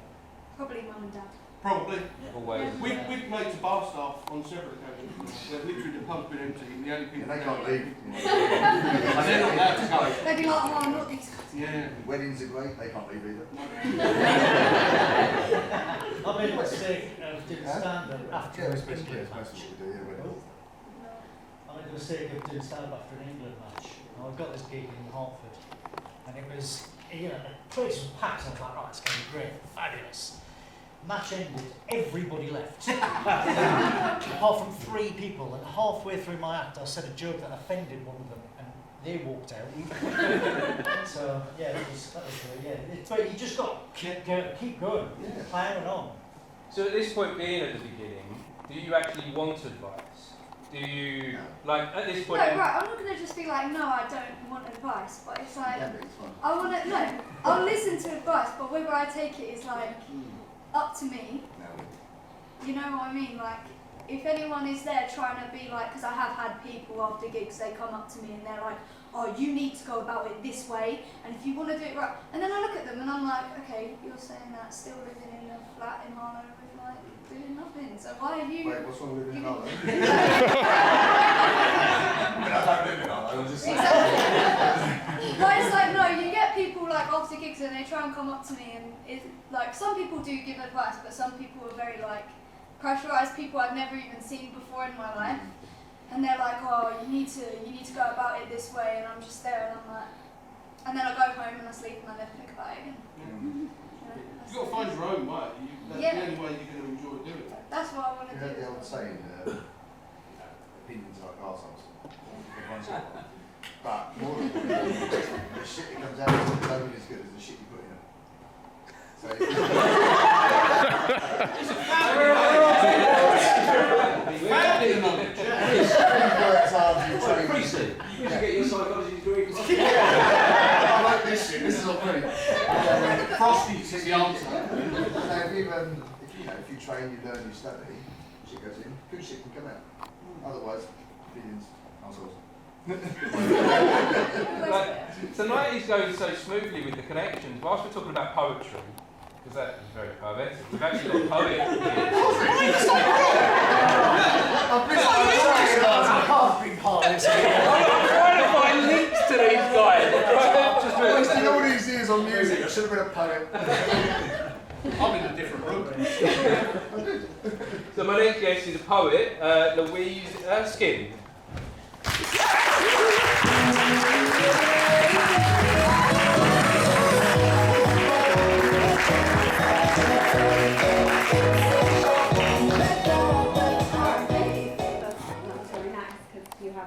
Probably mum and dad. Probably. Always. We've played to bar staff on several occasions where literally the pub's been empty and the only people they can't leave. And they're not allowed to go. They'd be like, oh, not these guys. Yeah. Weddings are great, they can't leave either. I made a mistake of doing stand-up after Yeah, an it's basically England what we match. do, yeah, weddings. I made the mistake of doing stand-up after an England match. And I've got this gig in Hartford, and it was, the place was packed, and I was like, right, it's going to be great, fabulous. Match ended, everybody left. Apart from 3 people, and halfway through my act I said a joke that offended one of them, and they walked out. So yeah, that was but you just got to keep going, plowing on. So at this point, being at the beginning, do you actually want advice? Do you, like, at this point... No, right, I'm not going to just be like, no, I don't want advice, but it's like, I want to, no, I'll listen to advice, but whether I take it is like, up to me. You know what I mean? Like, if anyone is there trying to be like, because I have had people after gigs, they come up to me and they're like, oh, you need to go about it this way, and if you want to do it right, and then I look at them and I'm like, okay, you're saying that still living in a flat in Harlow with like doing nothing, so why are you... Wait, what's wrong with living in Harlow? Exactly. I don't live in Harlow, I'm just saying. Exactly. But it's like, no, you get people like after gigs and they try and come up to me and it, like some people do give advice, but some people are very like pressurized, people I've never even seen before in my life, and they're like, oh, you need to go about it this way, and I'm just there and I'm like, and then I go home and I sleep and I never think about it again. You've got to find your own way. That's the only way you're going to enjoy doing it. That's what I want to You do. heard the old saying, opinions like arseholes. Everyone's got one. But more than the shit that comes out is only as good as the shit you put in it. So if You should get your psychology degree. I like this bullshit. This is all pretty. Frosty is the answer. If you train, you learn, you study, shit goes in, good shit can come out. Otherwise, opinions, assholes. So 90s goes so smoothly with the connections. Whilst we're talking about poetry, because that is very poetic, we've actually got poets here. I can't be part of this. I'm trying to find links to these guys. Wasting all these years on music, I should have been a poet. I'm in a different room. So my next guest is a poet, Louise Erskine.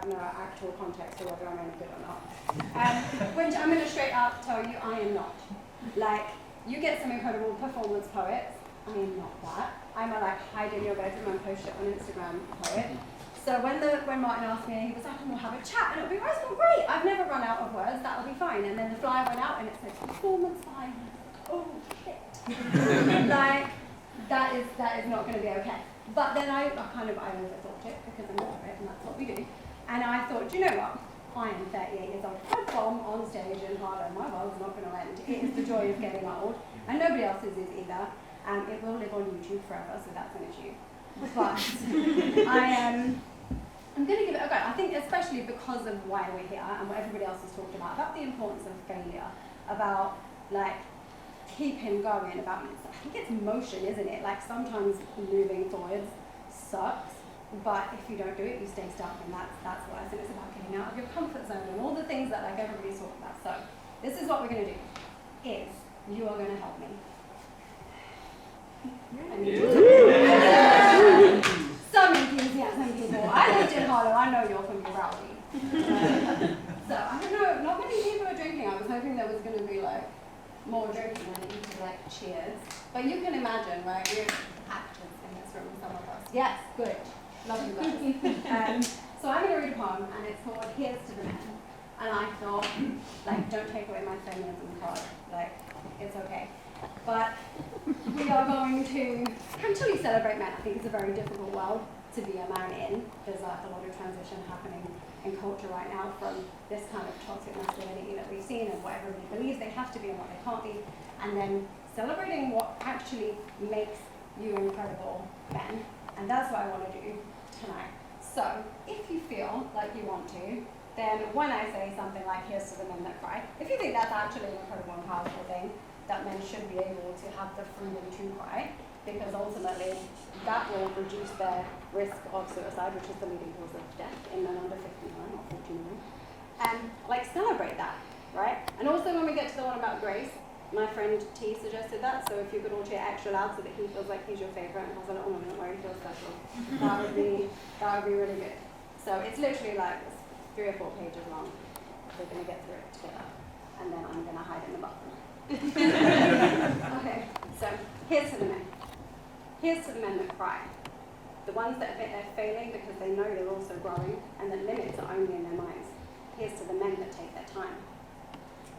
No actual context of whether I'm any good or not. Which I'm going to straight up tell you I am not. Like, you get some incredible performance poets, I am not that. I'm a like hide in your bedroom and post it on Instagram poet. So when Martin asked me, he was like, we'll have a chat and it'll be right, well, great, I've never run out of words, that'll be fine. And then the flyer went out and it said performance fine. Oh shit. Like, that is not going to be okay. But then I overthought it because I'm not a poet and that's what we do. And I thought, do you know what? I am 38 years old. I bomb on stage in Harlem. My world's not going to end. It is the joy of getting old. And nobody else's is either. And it will live on YouTube forever, so that's an issue. But I'm going to give it a go. I think especially because of why we're here and what everybody else has talked about the importance of failure, about like keeping going, I think it's motion, isn't it? Like sometimes moving forwards sucks. But if you don't do it, you stay stuck, and that's worse. And it's about getting out of your comfort zone and all the things that like everybody's talking about. So this is what we're going to do: is you are going to help me. Some enthusiasm, people. I lived in Harlow. I know you're going to be rowdy. So I don't know. Not many people are drinking. I was hoping there was going to be like more drinking and you could like cheers. But you can imagine, right? We're actors in this room. Some of us. Yes, good. Love you guys. So I'm going to read a poem, and it's called Here's to the Men. And I thought, like, don't take away my feminism card. Like, it's okay. But we are going to actually celebrate men. I think it's a very difficult world to be a man in. There's like a lot of transition happening in culture right now from this kind of toxic masculinity that we've seen and what everybody believes they have to be and what they can't be. And then celebrating what actually makes you incredible men. And that's what I want to do tonight. So, if you feel like you want to, then when I say something like, here's to the men that cry, if you think that's actually an incredible and powerful thing, that men should be able to have the freedom to cry, because ultimately that will reduce their risk of suicide, which is the leading cause of death in men under 59 or 49. And like celebrate that, right? And also when we get to the one about grace, my friend T suggested that, so if you could all cheer extra loud so that he feels like he's your favourite and has a little moment where he feels special, that would be really good. So it's literally like 3 or 4 pages long. We're going to get through it together, and then I'm going to hide in the bathroom. Okay, so here's to the men. Here's to the men that cry. The ones that admit they're failing because they know they're also growing, and that limits are only in their minds. Here's to the men that take their time.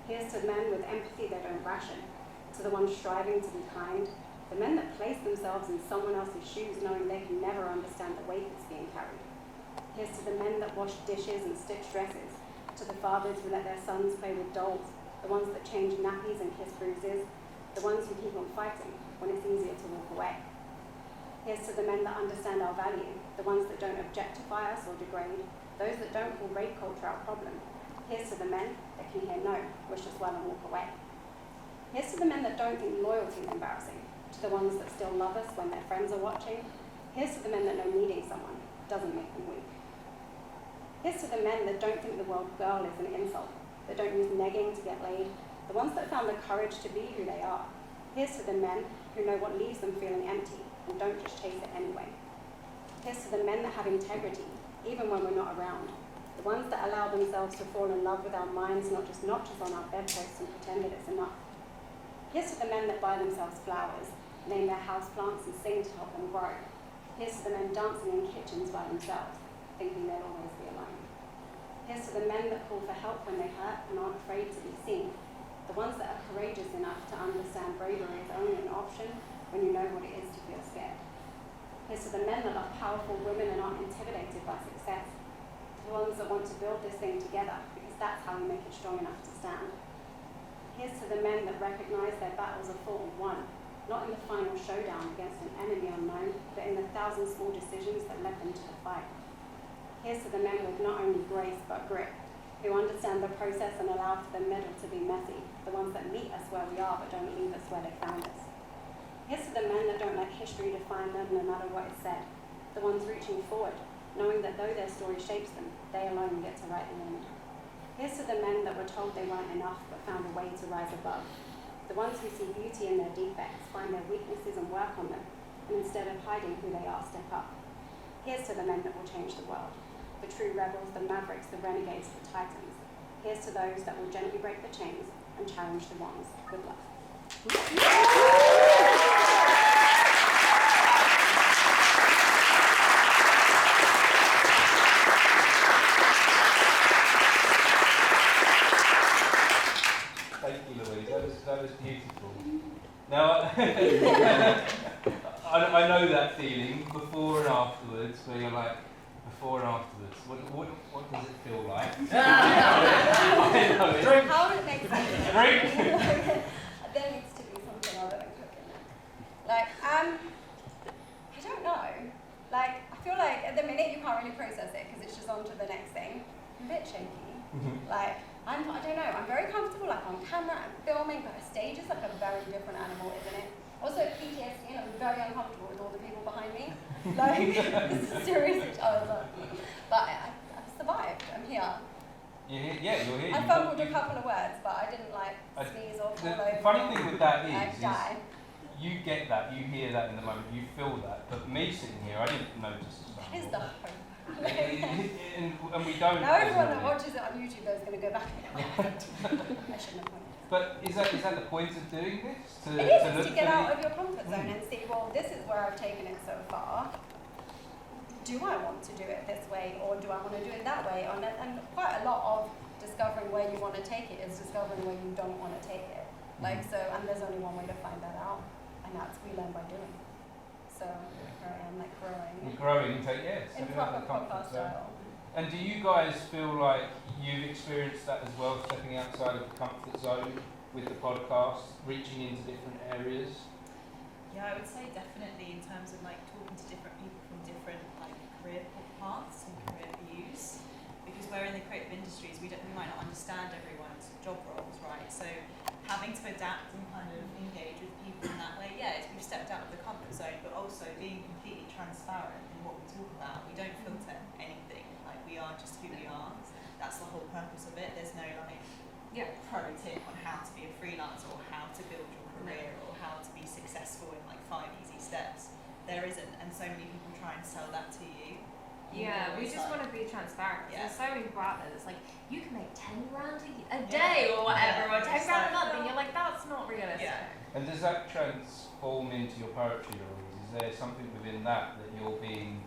Here's to the men with empathy they don't ration, to the ones striving to be kind, the men that place themselves in someone else's shoes knowing they can never understand the weight that's being carried. Here's to the men that wash dishes and stitch dresses, to the fathers who let their sons play with dolls, the ones that change nappies and kiss bruises, the ones who keep on fighting when it's easier to walk away. Here's to the men that understand our value, the ones that don't objectify us or degrade, those that don't call rape culture our problem. Here's to the men that can hear no, wish us well and walk away. Here's to the men that don't think loyalty is embarrassing, to the ones that still love us when their friends are watching. Here's to the men that know needing someone doesn't make them weak. Here's to the men that don't think the word girl is an insult, that don't use negging to get laid, the ones that found the courage to be who they are. Here's to the men who know what leaves them feeling empty and don't just chase it anyway. Here's to the men that have integrity, even when we're not around. The ones that allow themselves to fall in love with our minds, not just notches on our bedposts and pretend that it's enough. Here's to the men that buy themselves flowers, name their houseplants and sing to help them grow. Here's to the men dancing in kitchens by themselves, thinking they'll always be alone. Here's to the men that call for help when they hurt and aren't afraid to be seen. The ones that are courageous enough to understand bravery is only an option when you know what it is to feel scared. Here's to the men that are powerful women and aren't intimidated by success. The ones that want to build this thing together, because that's how we make it strong enough to stand. Here's to the men that recognize their battles are fought and won, not in the final showdown against an enemy unknown, but in the 1,000 small decisions that led them to the fight. Here's to the men with not only grace but grit, who understand the process and allow for the middle to be messy, the ones that meet us where we are but don't leave us where they found us. Here's to the men that don't let history define them no matter what is said, the ones reaching forward, knowing that though their story shapes them, they alone get to write the end. Here's to the men that were told they weren't enough but found a way to rise above, the ones who see beauty in their defects, find their weaknesses and work on them, and instead of hiding who they are, step up. Here's to the men that will change the world, the true rebels, the mavericks, the renegades, the titans. Here's to those that will gently break the chains and challenge the wrongs with love. Thank you, Louise. That was beautiful. Now, I know that feeling before and afterwards, where you're like, before and afterwards. What does it feel like? I know it. Drink. How would it make sense? Drink. There needs to be something other than cooking there. Like, I don't know. Like, I feel like at the minute you can't really process it because it's just on to the next thing. I'm a bit shaky. Like, I don't know. I'm very comfortable like on camera and filming, but a stage is like a very different animal, isn't it? Also, PTSD, and I'm very uncomfortable with all the people behind me. Like, this is seriously but I've survived. I'm here. You're here? Yeah, you're here. I fumbled a couple of words, but I didn't like sneeze or fall over. The funny thing with that is die. You get that, you hear that in the moment, you feel that. But me sitting here, I didn't notice. That is the hope. and we don't. Now everyone that watches it on YouTube is going to go back and go, I shouldn't have pointed. But is that the point of doing this? It is to get out of your comfort zone and see, well, this is where I've taken it so far. Do I want to do it this way, or do I want to do it that way? And quite a lot of discovering where you want to take it is discovering where you don't want to take it. Like so, and there's only one way to find that out, and that's we learn by doing. So here I am, like growing. You're growing, yes. In proper podcast style. And do you guys feel like you've experienced that as well, stepping outside of the comfort zone with the podcast, reaching into different areas? Yeah, I would say definitely in terms of like talking to different people from different like career paths and career views, because we're in the creative industries, we might not understand everyone's job roles, right? So having to adapt and kind of engage with people in that way, we've stepped out of the comfort zone, but also being completely transparent in what we talk about. We don't filter anything, like we are just who we are. That's the whole purpose of it. There's no like pro tip on how to be a freelancer or how to build your career or how to be successful in like 5 easy steps. There isn't, and so many people try and sell that to you. Yeah, we just want to be transparent. Yeah. There's so many people out there that's like, you can make 10 grand a day or whatever, or 10 grand a month, and you're like, that's not realistic. Yeah. And does that transform into your poetry, or is there something within that you're being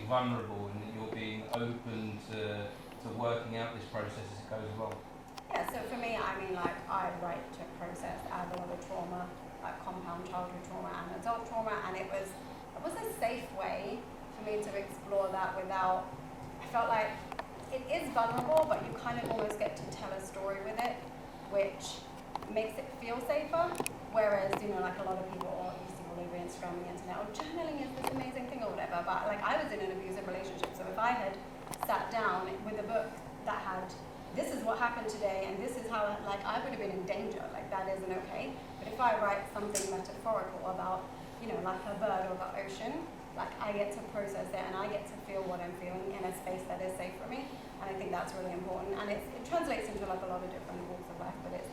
vulnerable and that you're being open to working out this process as it goes along? Yeah, so for me, I mean, like, I write to process I have a lot of trauma, like compound childhood trauma and adult trauma, and it was a safe way for me to explore that without, I felt like it is vulnerable, but you kind of almost get to tell a story with it, which makes it feel safer, whereas, you know, like a lot of people, you see all over Instagram and the internet, journaling is this amazing thing or whatever, but like I was in an abusive relationship, so if I had sat down with a book that had, this is what happened today, and this is how, like, I would have been in danger, like that isn't okay, but if I write something metaphorical about, you know, like a bird or the ocean, like I get to process it and I get to feel what I'm feeling in a space that is safe for me, and I think that's really important, and it translates into like a lot of different walks of life, but it's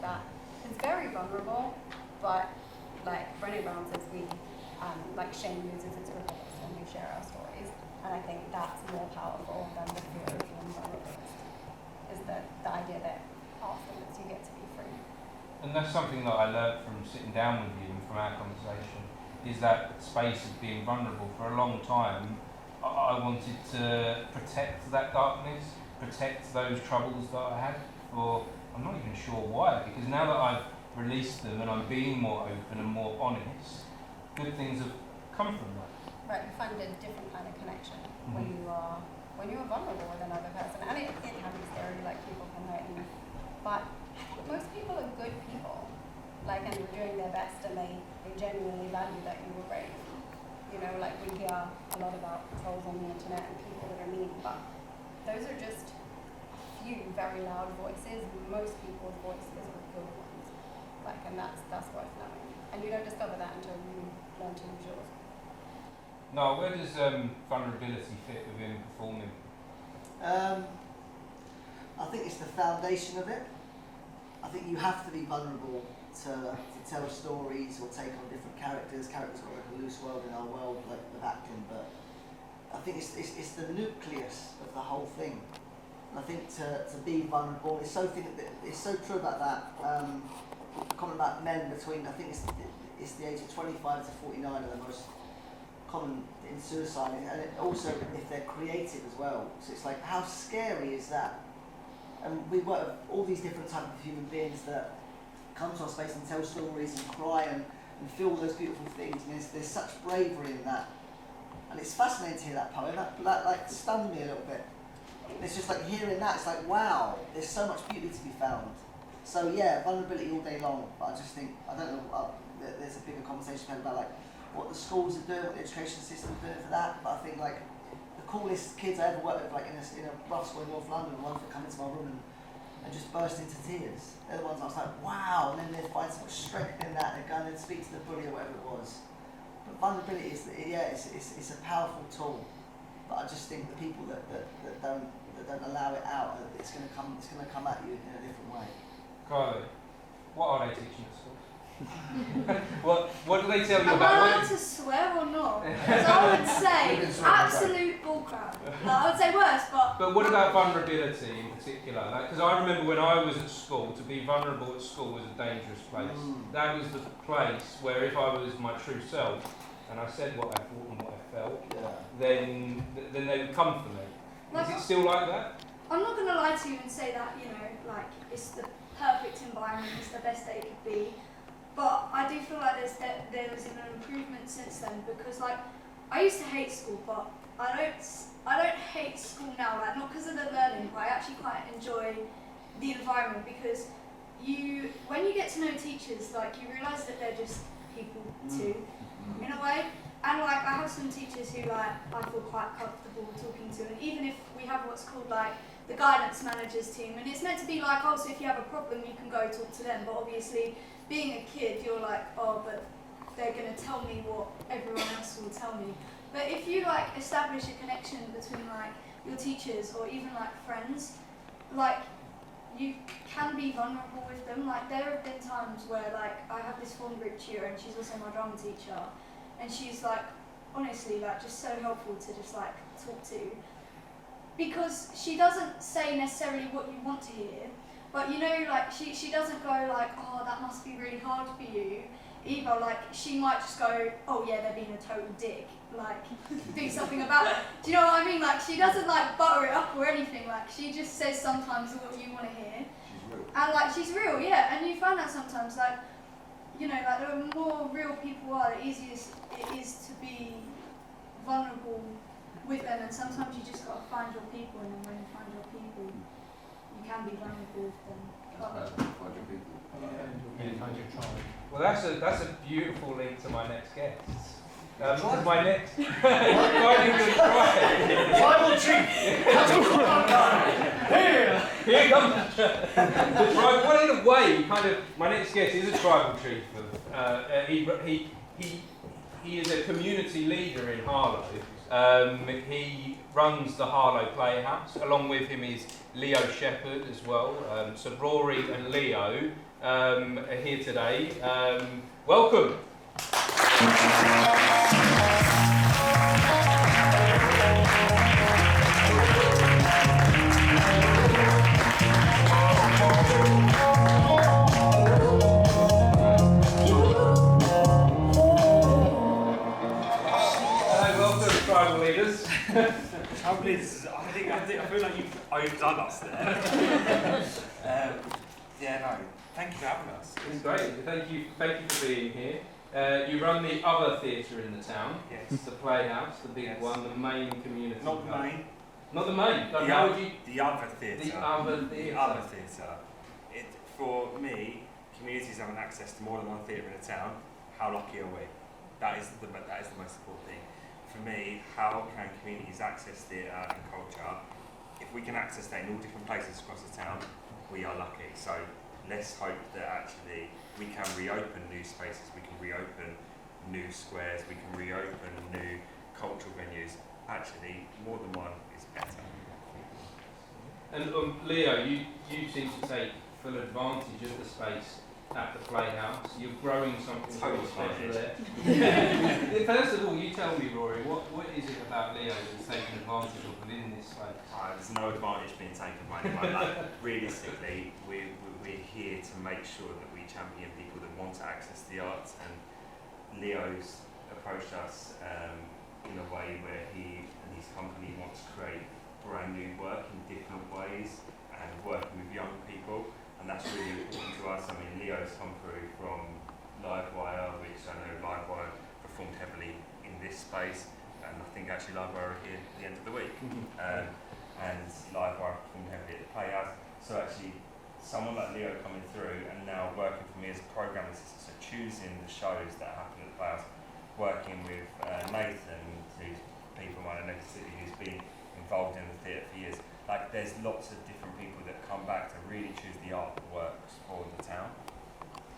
very vulnerable, but like Brené Brown says, we like shame loses its purpose when we share our stories, and I think that's more powerful than the fear of being vulnerable, is the idea that afterwards you get to be free. And that's something that I learned from sitting down with you and from our conversation, is that space of being vulnerable. For a long time, I wanted to protect that darkness, protect those troubles that I had, for I'm not even sure why, because now that I've released them and I'm being more open and more honest, good things have come from that. Right, you find a different kind of connection when you are vulnerable with another person, and it can be scary, like people can hurt you, but I think most people are good people, like, and they're doing their best, and they genuinely value that you were brave. You know, like we hear a lot about trolls on the internet and people that are mean, but those are just a few very loud voices. Most people's voices are good ones, like, and that's worth knowing. And you don't discover that until you learn to use yours. No, where does vulnerability fit within performing? I think it's the foundation of it. I think you have to be vulnerable to tell stories or take on different characters. Characters are like a loose world in our world, like with acting, but I think it's the nucleus of the whole thing. And I think to be vulnerable, it's so true about that. Comment about men between, I think it's the age of 25 to 49 are the most common in suicide, and it also if they're creative as well. So it's like, how scary is that? And we work with all these different types of human beings that come to our space and tell stories and cry and feel those beautiful things. And there's such bravery in that. And it's fascinating to hear that poem. That like stunned me a little bit. It's just like hearing that, it's like, wow, there's so much beauty to be found. So yeah, vulnerability all day long. But I just think, I don't know, there's a bigger conversation about like what the schools are doing, what the education system is doing for that. But I think like the coolest kids I ever worked with, like in a bus in North London, the ones that come into my room and just burst into tears. They're the ones I was like, wow, and then they find so much strength in that, they're going to speak to the bully or whatever it was. But vulnerability is, it's a powerful tool. But I just think the people that don't allow it out, it's going to come at you in a different way. Carlo, what are they teaching at school? what do they tell you Am about? I allowed to swear or not? Because I would say absolute bullcrap. I would say worse, but... But what about vulnerability in particular? Because I remember when I was at school, to be vulnerable at school was a dangerous place. That was the place where if I was my true self, and I said what I thought and what I felt, then they would come for me. Like, is it still like that? I'm not going to lie to you and say that, you know, like, it's the perfect environment, it's the best that it could be. But I do feel like there's an improvement since then, because like I used to hate school, but I don't hate school now, like not because of the learning, but I actually quite enjoy the environment, because when you get to know teachers, like you realise that they're just people too, in a way. And like I have some teachers who like I feel quite comfortable talking to, and even if we have what's called like the guidance managers team, and it's meant to be like, oh, so if you have a problem you can go talk to them, but obviously being a kid you're like, oh, but they're going to tell me what everyone else will tell me. But if you like establish a connection between like your teachers or even like friends, like you can be vulnerable with them. Like there have been times where like I have this form group tutor and she's also my drama teacher, and she's like honestly like just so helpful to just like talk to, because she doesn't say necessarily what you want to hear, but you know, like she doesn't go like, oh, that must be really hard for you either. Like she might just go, oh yeah, they're being a total dick, like do something about it. Do you know what I mean? Like she doesn't like butter it up or anything. Like she just says sometimes what you want to hear. She's real. And like she's real, yeah. And you find that sometimes, like, you know, like the more real people are, the easier it is to be vulnerable with them. And sometimes you just gotta find your people, and then when you find your people, you can be vulnerable with them. Find your people. Find your tribe. Well, that's a beautiful link to my next guest. My next finding the tribe. Tribal chief. Here comes the tribe. Well, in a way, kind of. My next guest is a tribal chief. He is a community leader in Harlow. He runs the Harlow Playhouse. Along with him is Leo Shepherd as well. So Rory and Leo are here today. Welcome. Tribal leaders. Tribal leaders. I feel like you've overdone us there. Yeah, no, thank you for having us. It's great. Thank you for being here. You run the other theatre in the town. Yes. The Playhouse, the big Yes. one, the main community. Not the main. Not the main. Like, The how other would you? The other theatre. The other The theatre. other theatre. For me, communities having access to more than one theatre in a town, how lucky are we? That is the most important thing. For me, how can communities access theatre and culture? If we can access that in all different places across the town, we are lucky. So let's hope that actually we can reopen new spaces, we can reopen new squares, we can reopen new cultural venues. Actually, more than one is better. And Leo, you seem to take full advantage of the space at the Playhouse. You're growing something very special there. First of all, you tell me, Rory, what is it about Leo that's taking advantage of within this space? There's no advantage being taken by anyone. Like, realistically, we're here to make sure that we champion people that want to access the arts, and Leo's approached us in a way where he and his company want to create brand new work in different ways and working with young people, and that's really important to us. I mean, Leo's come through from Livewire, which I know Livewire performed heavily in this space, and I think actually Livewire are here at the end of the week. And Livewire performed heavily at the Playhouse. So actually, someone like Leo coming through and now working for me as a programme assistant, so choosing the shows that happen at the Playhouse, working with Nathan, who's people might know who's been involved in the theatre for years. Like, there's lots of different people that come back to really choose the art that works for the town.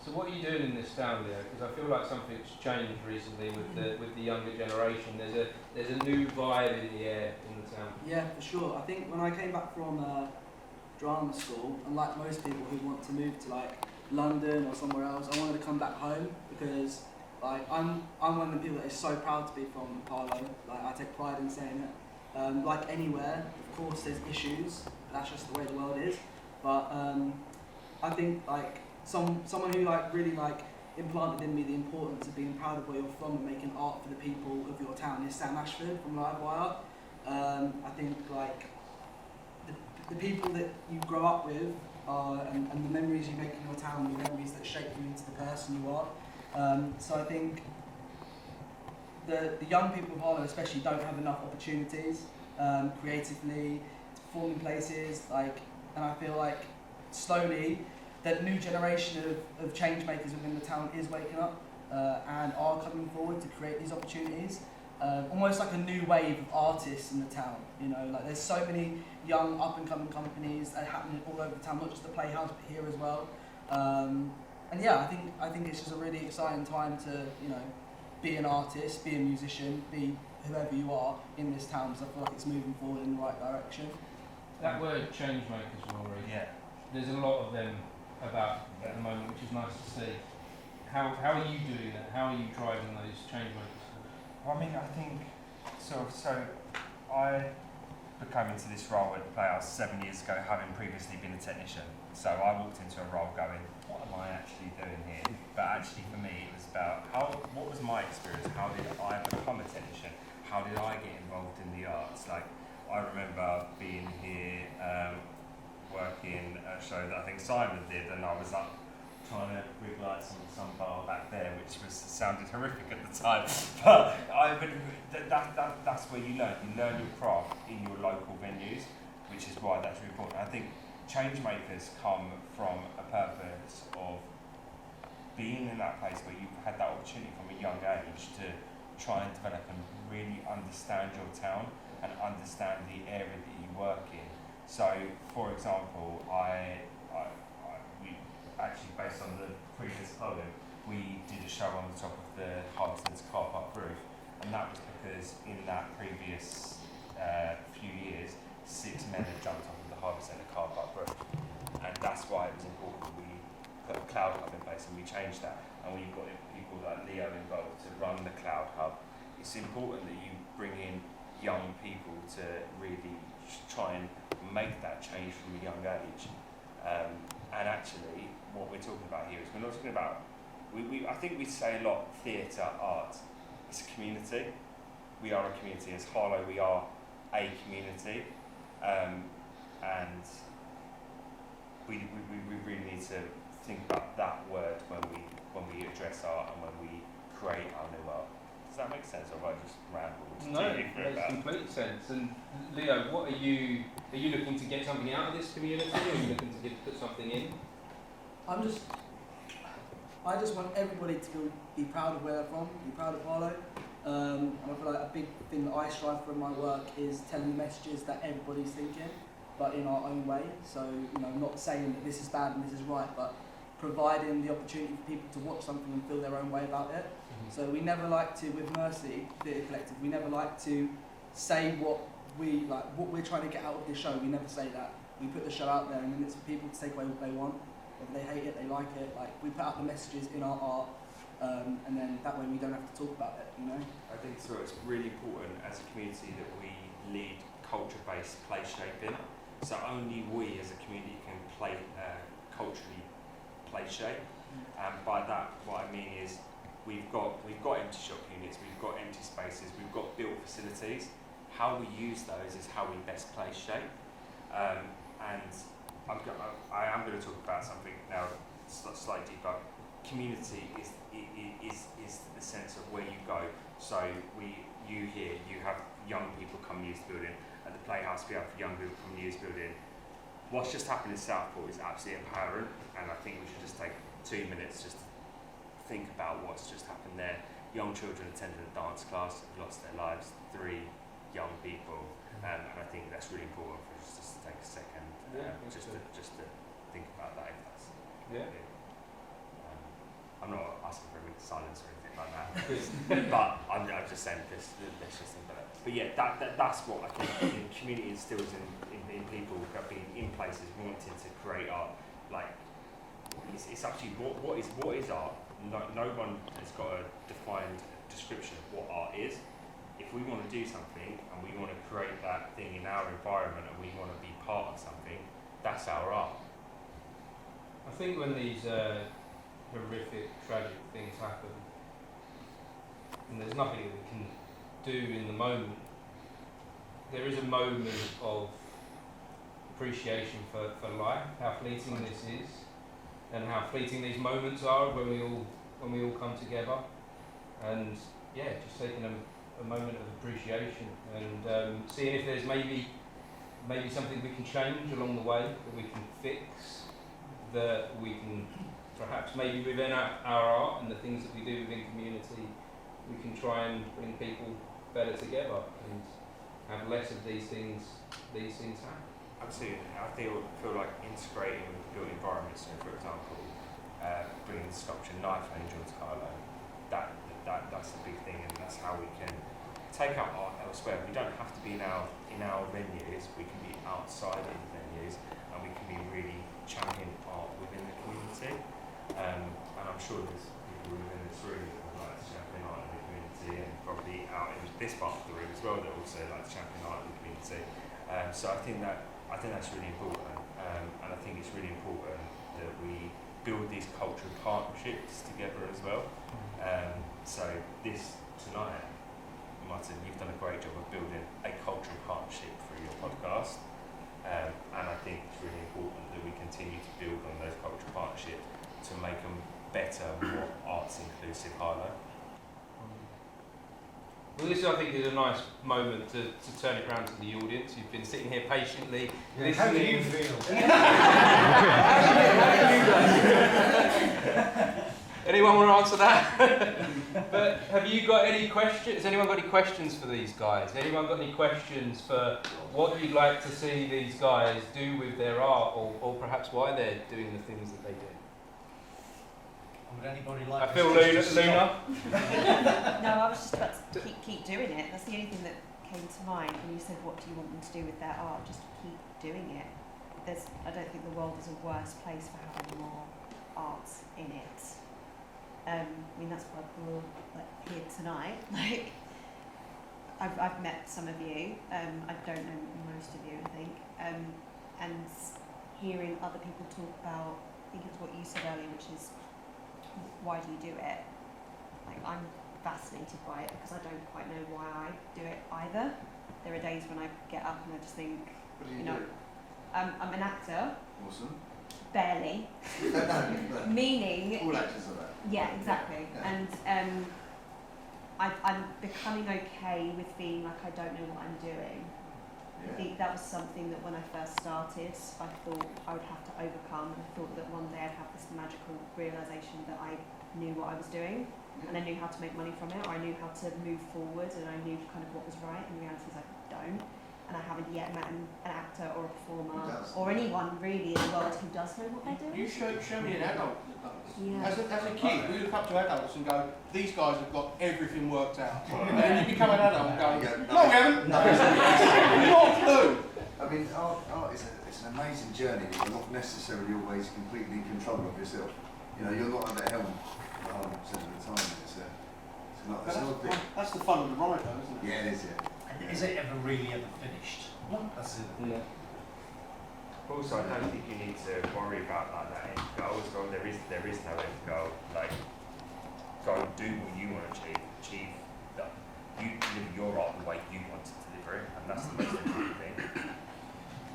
So what are you doing in this town, Leo? Because I feel like something's changed recently with the younger generation. There's a new vibe in the air in the town. Yeah, for sure. I think when I came back from drama school, and like most people who want to move to like London or somewhere else, I wanted to come back home because like I'm one of the people that is so proud to be from Harlow. Like, I take pride in saying it. Like anywhere, of course, there's issues. That's just the way the world is. But I think like someone who like really like implanted in me the importance of being proud of where you're from and making art for the people of your town is Sam Ashford from Livewire. I think like the people that you grow up with and the memories you make in your town are the memories that shape you into the person you are. So I think the young people of Harlow especially don't have enough opportunities creatively to perform in places, and I feel like slowly that new generation of change makers within the town is waking up and are coming forward to create these opportunities. Almost like a new wave of artists in the town, you know, like there's so many young up and coming companies that are happening all over the town, not just the Playhouse but here as well. And yeah, I think it's just a really exciting time to, you know, be an artist, be a musician, be whoever you are in this town, because I feel like it's moving forward in the right direction. That word change makers, Rory. Yeah. There's a lot of them about at the moment, which is nice to see. How are you doing that? How are you driving those change makers? Well, I mean, I think so I became into this role at the Playhouse 7 years ago, having previously been a technician. So I walked into a role going, what am I actually doing here? But actually for me it was about what was my experience? How did I become a technician? How did I get involved in the arts? Like, I remember being here working at a show that I think Simon did, and I was like trying to rig lights on some bar back there, which sounded horrific at the time. But that's where you learn. You learn your craft in your local venues, which is why that's really important. I think change makers come from a purpose of being in that place where you've had that opportunity from a young age to try and develop and really understand your town and understand the area that you work in. So, for example, we actually, based on the previous poem, we did a show on the top of the Harbour Centre car park roof, and that was because in that previous few years, 6 men had jumped off of the Harbour Centre car park roof, and that's why it was important that we put a cloud hub in place, and we changed that, and we got people like Leo involved to run the cloud hub. It's important that you bring in young people to really try and make that change from a young age. And actually, what we're talking about here is we're not talking about, I think we say a lot, theatre, art. It's a community. We are a community. As Harlow, we are a community. And we really need to think about that word when we address art and when we create our new art. Does that make sense, or have I just rambled? No, it makes complete sense. And Leo, what are you looking to get something out of this community, or are you looking to put something in? I just want everybody to be proud of where they're from, be proud of Harlow. And I feel like a big thing that I strive for in my work is telling messages that everybody's thinking, but in our own way. So, not saying that this is bad and this is right, but providing the opportunity for people to watch something and feel their own way about it. Mm-hmm. So we never like to, with Mercy Theatre Collective, we never like to say what we're trying to get out of this show. We never say that. We put the show out there, and then it's for people to take away what they want. If they hate it, they like it. Like, we put out the messages in our art, and then that way we don't have to talk about it, I think so. It's really important as a community that we lead culture-based play shaping. So only we as a community can culturally play shape. And by that, what I mean is we've got empty shop units, we've got empty spaces, we've got built facilities. How we use those is how we best play shape. And I am going to talk about something now slightly deeper. Community is the sense of where you go. So you have young people come use the building. At the Playhouse, we have young people come use the building. What's just happened in Southport is absolutely empowering, and I think we should just take 2 minutes just to think about what's just happened there. Young children attended a dance class, lost their lives, 3 young people, and I think that's really important for us just to take a second, just to think about that. If that's I'm not asking for a week silence or anything like that, but I'm just saying let's just think about it. But yeah, that's what I think the community instills in people being in places wanting to create art. Like, it's actually what is art? No one has got a defined description of what art is. If we want to do something and we want to create that thing in our environment and we want to be part of something, that's our art. I think when these horrific, tragic things happen, and there's nothing that we can do in the moment, there is a moment of appreciation for life, how fleeting this is, and how fleeting these moments are when we all come together, and just taking a moment of appreciation and seeing if there's maybe something we can change along the way, that we can fix, that we can perhaps maybe within our art and the things that we do within community, we can try and bring people better together and have less of these things happen. Absolutely. I feel like integrating with built environments. So, for example, bringing the sculpture Knife Angel to Harlow, that's the big thing, and that's how we can take our art elsewhere. We don't have to be in our venues. We can be outside of the venues, and we can be really championing art within the community. And I'm sure there's people within this room that would like to champion art in the community, and probably out in this part of the room as well that also like to champion art in the community. So I think that's really important, and I think it's really important that we build these cultural partnerships together as well. So this tonight, Martin, you've done a great job of building a cultural partnership through your podcast, and I think it's really important that we continue to build on those cultural partnerships to make them better, more arts inclusive Harlow. Well, this I think is a nice moment to turn it around to the audience. You've been sitting here patiently listening. How do you feel? Anyone want to answer that? But have you got any questions? Has anyone got any questions for these guys? Anyone got any questions for what you'd like to see these guys do with their art, or perhaps why they're doing the things that they do? Would anybody like I feel Luna. No, I was just about to keep doing it. That's the only thing that came to mind when you said what do you want them to do with their art. Just keep doing it. I don't think the world is a worse place for having more art in it. I mean, that's why we're all here tonight. Like, I've met some of you. I don't know most of you, I think. And hearing other people talk about, I think it's what you said earlier, which is, why do you do it? Like, I'm fascinated by it because I don't quite know why I do it either. There are days when I get up and I just think, What do you do? I'm an actor. Awesome. barely. No. Meaning. All actors are that. Yeah, exactly. Yeah. And I'm becoming okay with feeling like I don't know what I'm doing. I think that was something that when I first started, I thought I would have to overcome, and I thought that one day I'd have this magical realisation that I knew what I was doing, and I knew how to make money from it, or I knew how to move forward, and I knew kind of what was right, and the reality is I don't. And I haven't yet met an actor or a performer or anyone really in the world who does know what they're doing. You show me an adult that does. Yeah. As a kid, we look up to adults and go, these guys have got everything worked out. And then you become an adult and go, no, we haven't. No. Not a clue. I mean, art is it's an amazing journey. You're not necessarily always completely in control of yourself. You know, you're not at the helm 100% of the time. That's the fun of the ride, though, isn't it? Yeah, it is. Yeah. Is it ever really ever finished? That's it. Yeah. Also, I don't think you need to worry about like that end goal as well. There is no end goal. Like, go and do what you want to achieve. That you live your art the way you want to deliver it, and that's the most important thing.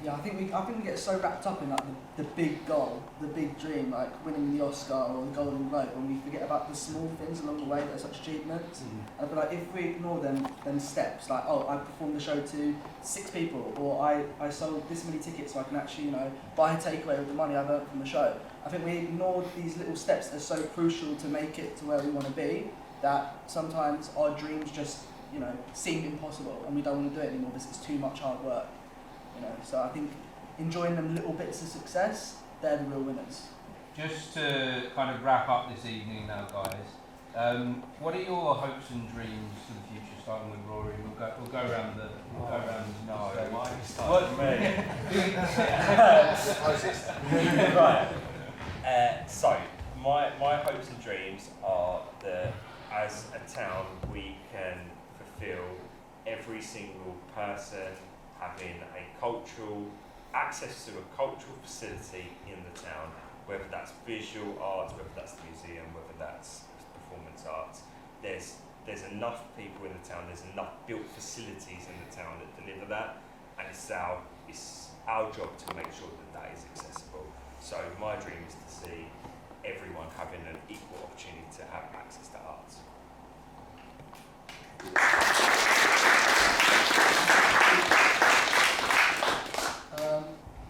Yeah, I think we get so wrapped up in like the big goal, the big dream, like winning the Oscar or the Golden Globe, and we forget about the small things along the way that are such achievements. And I feel like if we ignore them steps, like, oh, I performed the show to 6 people, or I sold this many tickets so I can actually, you know, buy a takeaway with the money I've earned from the show. I think we ignore these little steps that are so crucial to make it to where we want to be, that sometimes our dreams just, you know, seem impossible, and we don't want to do it anymore because it's too much hard work. You know, so I think enjoying them little bits of success, they're the real winners. Just to kind of wrap up this evening now, guys. What are your hopes and dreams for the future? Starting with Rory, we'll go around the. Right. So my hopes and dreams are that as a town we can fulfil every single person having access to a cultural facility in the town, whether that's visual arts, whether that's the museum, whether that's performance arts. There's enough people in the town, there's enough built facilities in the town that deliver that, and it's our job to make sure that is accessible. So my dream is to see everyone having an equal opportunity to have access to arts.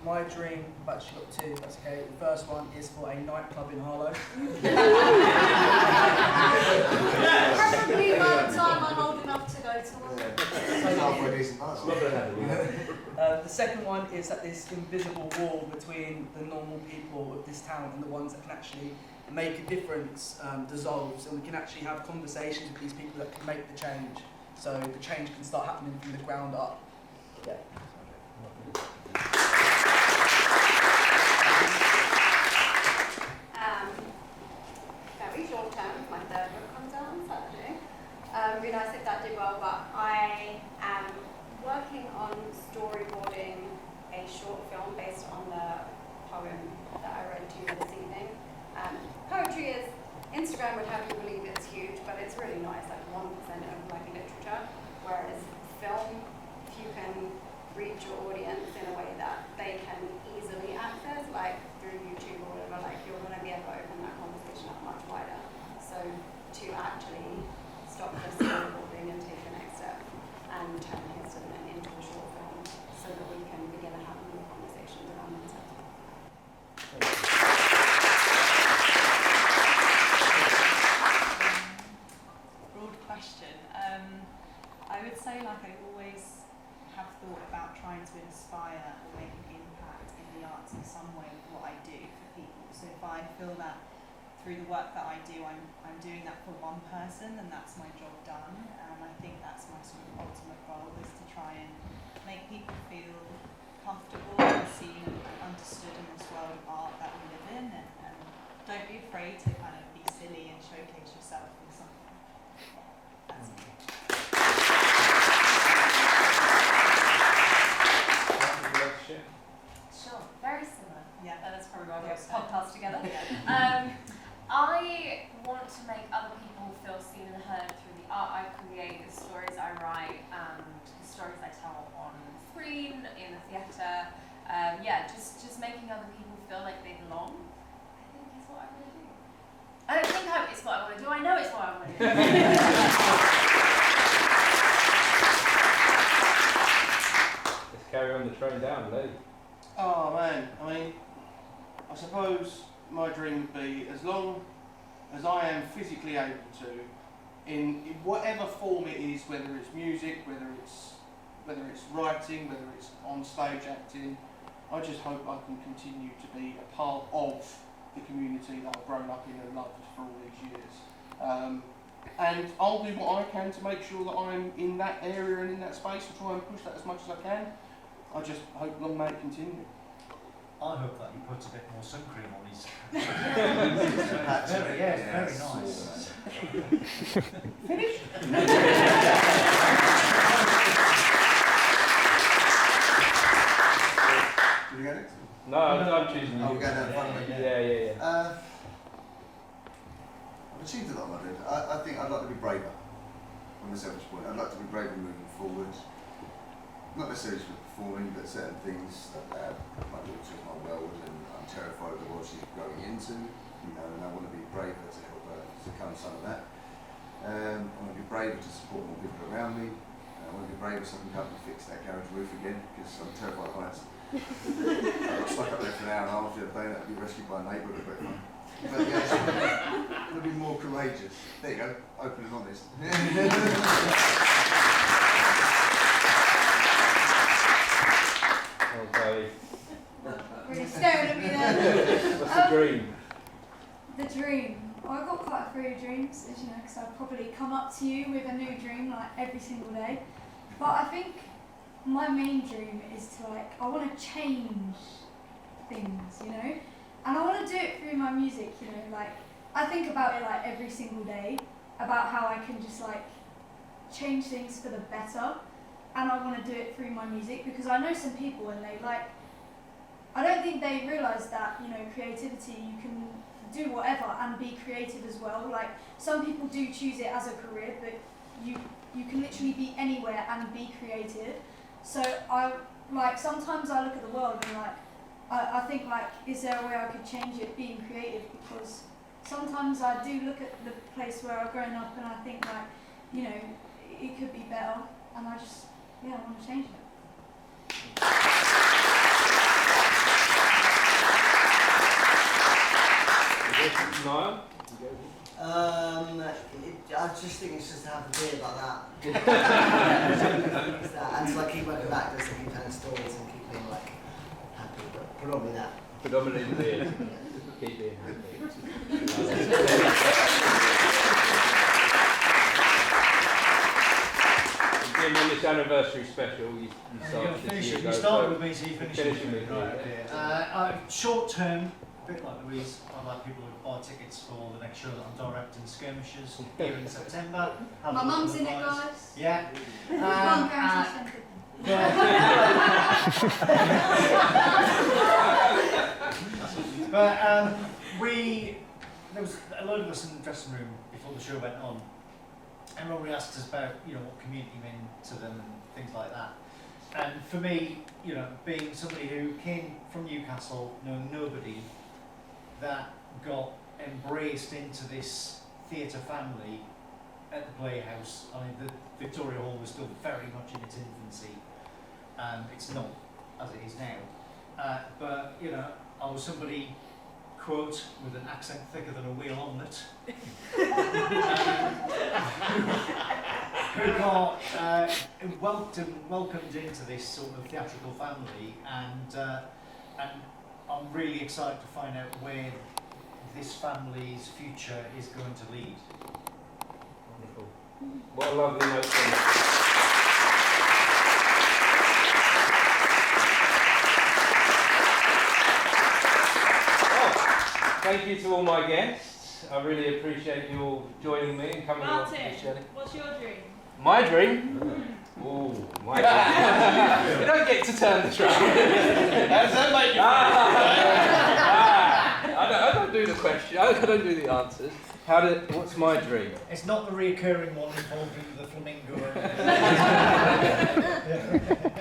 My dream, I've actually got 2, that's okay. The first one is for a nightclub in Harlow. Preferably by the time I'm old enough to go to The second one is that this invisible wall between the normal people of this town and the ones that can actually make a difference dissolves, and we can actually have conversations with these people that can make the change, so the change can start happening from the ground up. Yeah. Very short term, my 3rd book comes out on Saturday. Be nice if that did well, but I am working on storyboarding a short film based on the poem that I read to you this evening. Poetry is, Instagram would have you believe it's huge, but it's really not. It's like 1% of like literature, whereas film, if you can reach your audience in a way that they can easily access, like through YouTube or whatever, like you're going to be able to open that conversation up much wider. So to actually stop the storyboarding and take the next step and turn his statement into a short film so that we can begin having more conversations around mental health. Broad question. I would say, like, I always have thought about trying to inspire or make an impact in the arts in some way with what I do for people. So if I feel that through the work that I do, I'm doing that for one person, then that's my job done. And I think that's my sort of ultimate goal, is to try and make people feel comfortable and seen and understood in this world of art that we live in. And don't be afraid to kind of be silly and showcase yourself in something. That's it. Sure, very similar. Yeah, that's probably why we have a Yeah. podcast together. Yeah. I want to make other people feel seen and heard through the art I create, the stories I write, and the stories I tell on screen, in the theatre. Just making other people feel like they belong, I think is what I want to do. I don't think it's what I want to do, I know it's what I want to do. Let's carry on the train down, Lee. Oh man, I mean, I suppose my dream would be as long as I am physically able to, in whatever form it is, whether it's music, whether it's writing, whether it's on stage acting, I just hope I can continue to be a part of the community that I've grown up in and loved for all these years. And I'll do what I can to make sure that I'm in that area and in that space and try and push that as much as I can. I just hope long may it continue. I hope that he puts a bit more sun cream on his. Very nice. Finish? Did we go next? No, I'm choosing you. Oh, we'll go down front of me. Yeah. I've achieved a lot, my dude. I think I'd like to be braver. From a selfish point, I'd like to be braver moving forward. Not necessarily for performing, but certain things that my daughter's in my world, and I'm terrified of what she's growing into. You know, and I want to be braver to help her overcome some of that. I want to be braver to support more people around me. I want to be braver so I can help me fix that garage roof again, because I'm terrified of heights. I got stuck up there for an hour and a half the other day, and I had to be rescued by a neighbour. But yeah, I want to be more courageous. There you go, open and honest. Okay. Really staring at me there. What's the dream? The dream. I've got quite a few dreams, as you know, because I probably come up to you with a new dream like every single day. But I think my main dream is to I want to change things, you know? And I want to do it through my music, you know, I think about it every single day, about how I can just change things for the better. And I want to do it through my music, because I know some people and they I don't think they realise that, you know, creativity, you can do whatever and be creative as well. Some people do choose it as a career, but you can literally be anywhere and be creative. So sometimes I look at the world and I think is there a way I could change it being creative? Because sometimes I do look at the place where I've grown up and I think you know, it could be better, and I just I want to change it. Niall? I just think it's just to have a beer like that. And so I keep working back, just keep telling stories and keep being happy, but probably that. Predominantly the beer. Keep being happy. On this anniversary special, you started this year ago. You started with me, so you finished with me. Right. Short term, a bit like Louise, I'd like people to buy tickets for the next show that I'm directing, Skirmishers, here in September. My mum's in it, guys. Yeah. But there was a load of us in the dressing room before the show went on, and Rory asked us about, you know, what community meant to them and things like that. And for me, you know, being somebody who came from Newcastle, knowing nobody, that got embraced into this theatre family at the Playhouse. I mean, the Victoria Hall was still very much in its infancy. It's not as it is now. But, you know, I was somebody, quote, with an accent thicker than a wheel omelette, who got welcomed into this sort of theatrical family, and I'm really excited to find out where this family's future is going to lead. Wonderful. What a lovely note. Thank you to all my guests. I really appreciate you all joining me and coming along to this journey. What's your dream? My dream? Ooh, my dream. You don't get to turn the train. How does that make you feel? I don't do the question. I don't do the answers. What's my dream? It's not the reoccurring one involving the flamingo.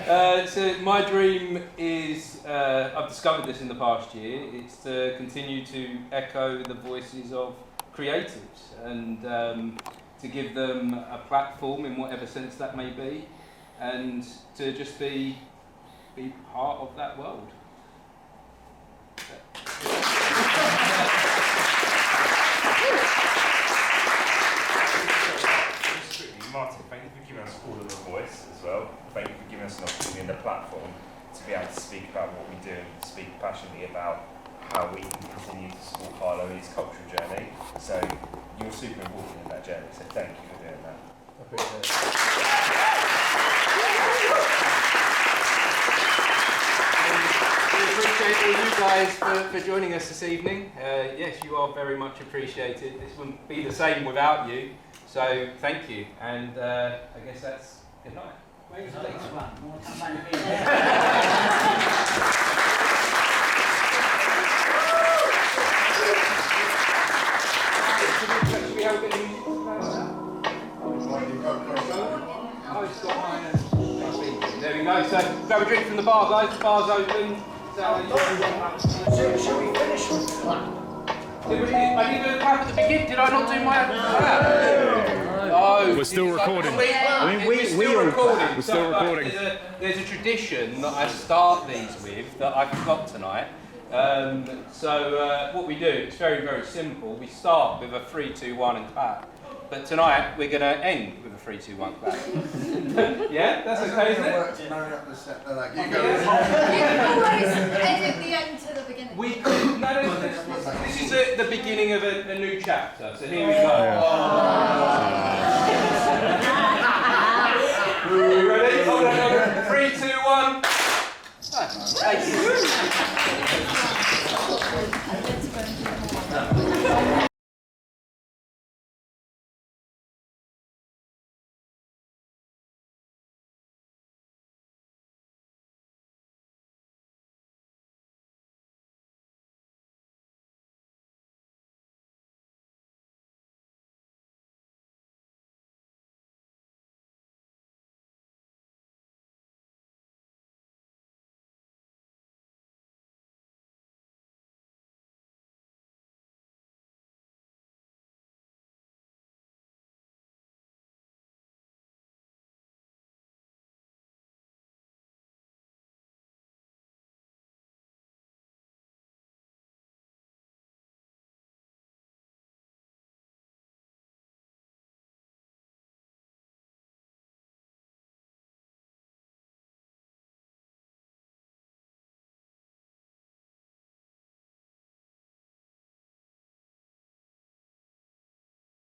So my dream is, I've discovered this in the past year, it's to continue to echo the voices of creatives and to give them a platform in whatever sense that may be, and to just be part of that world. Martin, thank you for giving us all of the voice as well. Thank you for giving us an opportunity and the platform to be able to speak about what we do and speak passionately about how we can continue to support Harlow in its cultural journey. So you're super important in that journey, so thank you for doing that. I appreciate it. We appreciate all you guys for joining us this evening. Yes, you are very much appreciated. This wouldn't be the same without you. So thank you, and I guess that's good night. Where's the next one? Should we have a bit of there we go. So grab a drink from the bar, guys. The bar's open. Should we finish with the clap? I didn't do a clap at the beginning. Did I not do my clap? Oh, we're still recording. We're still recording. There's a tradition that I start these with that I forgot tonight. So what we do, it's very, very simple. We start with a 3, 2, 1 and clap. But tonight we're going to end with a 3, 2, 1 clap. Yeah, that's okay, isn't it? You You can always edit the end to the beginning. We could. No, this is the beginning of a new chapter. So here we go. Ready? Hold on. 3, 2, 1. Thank you.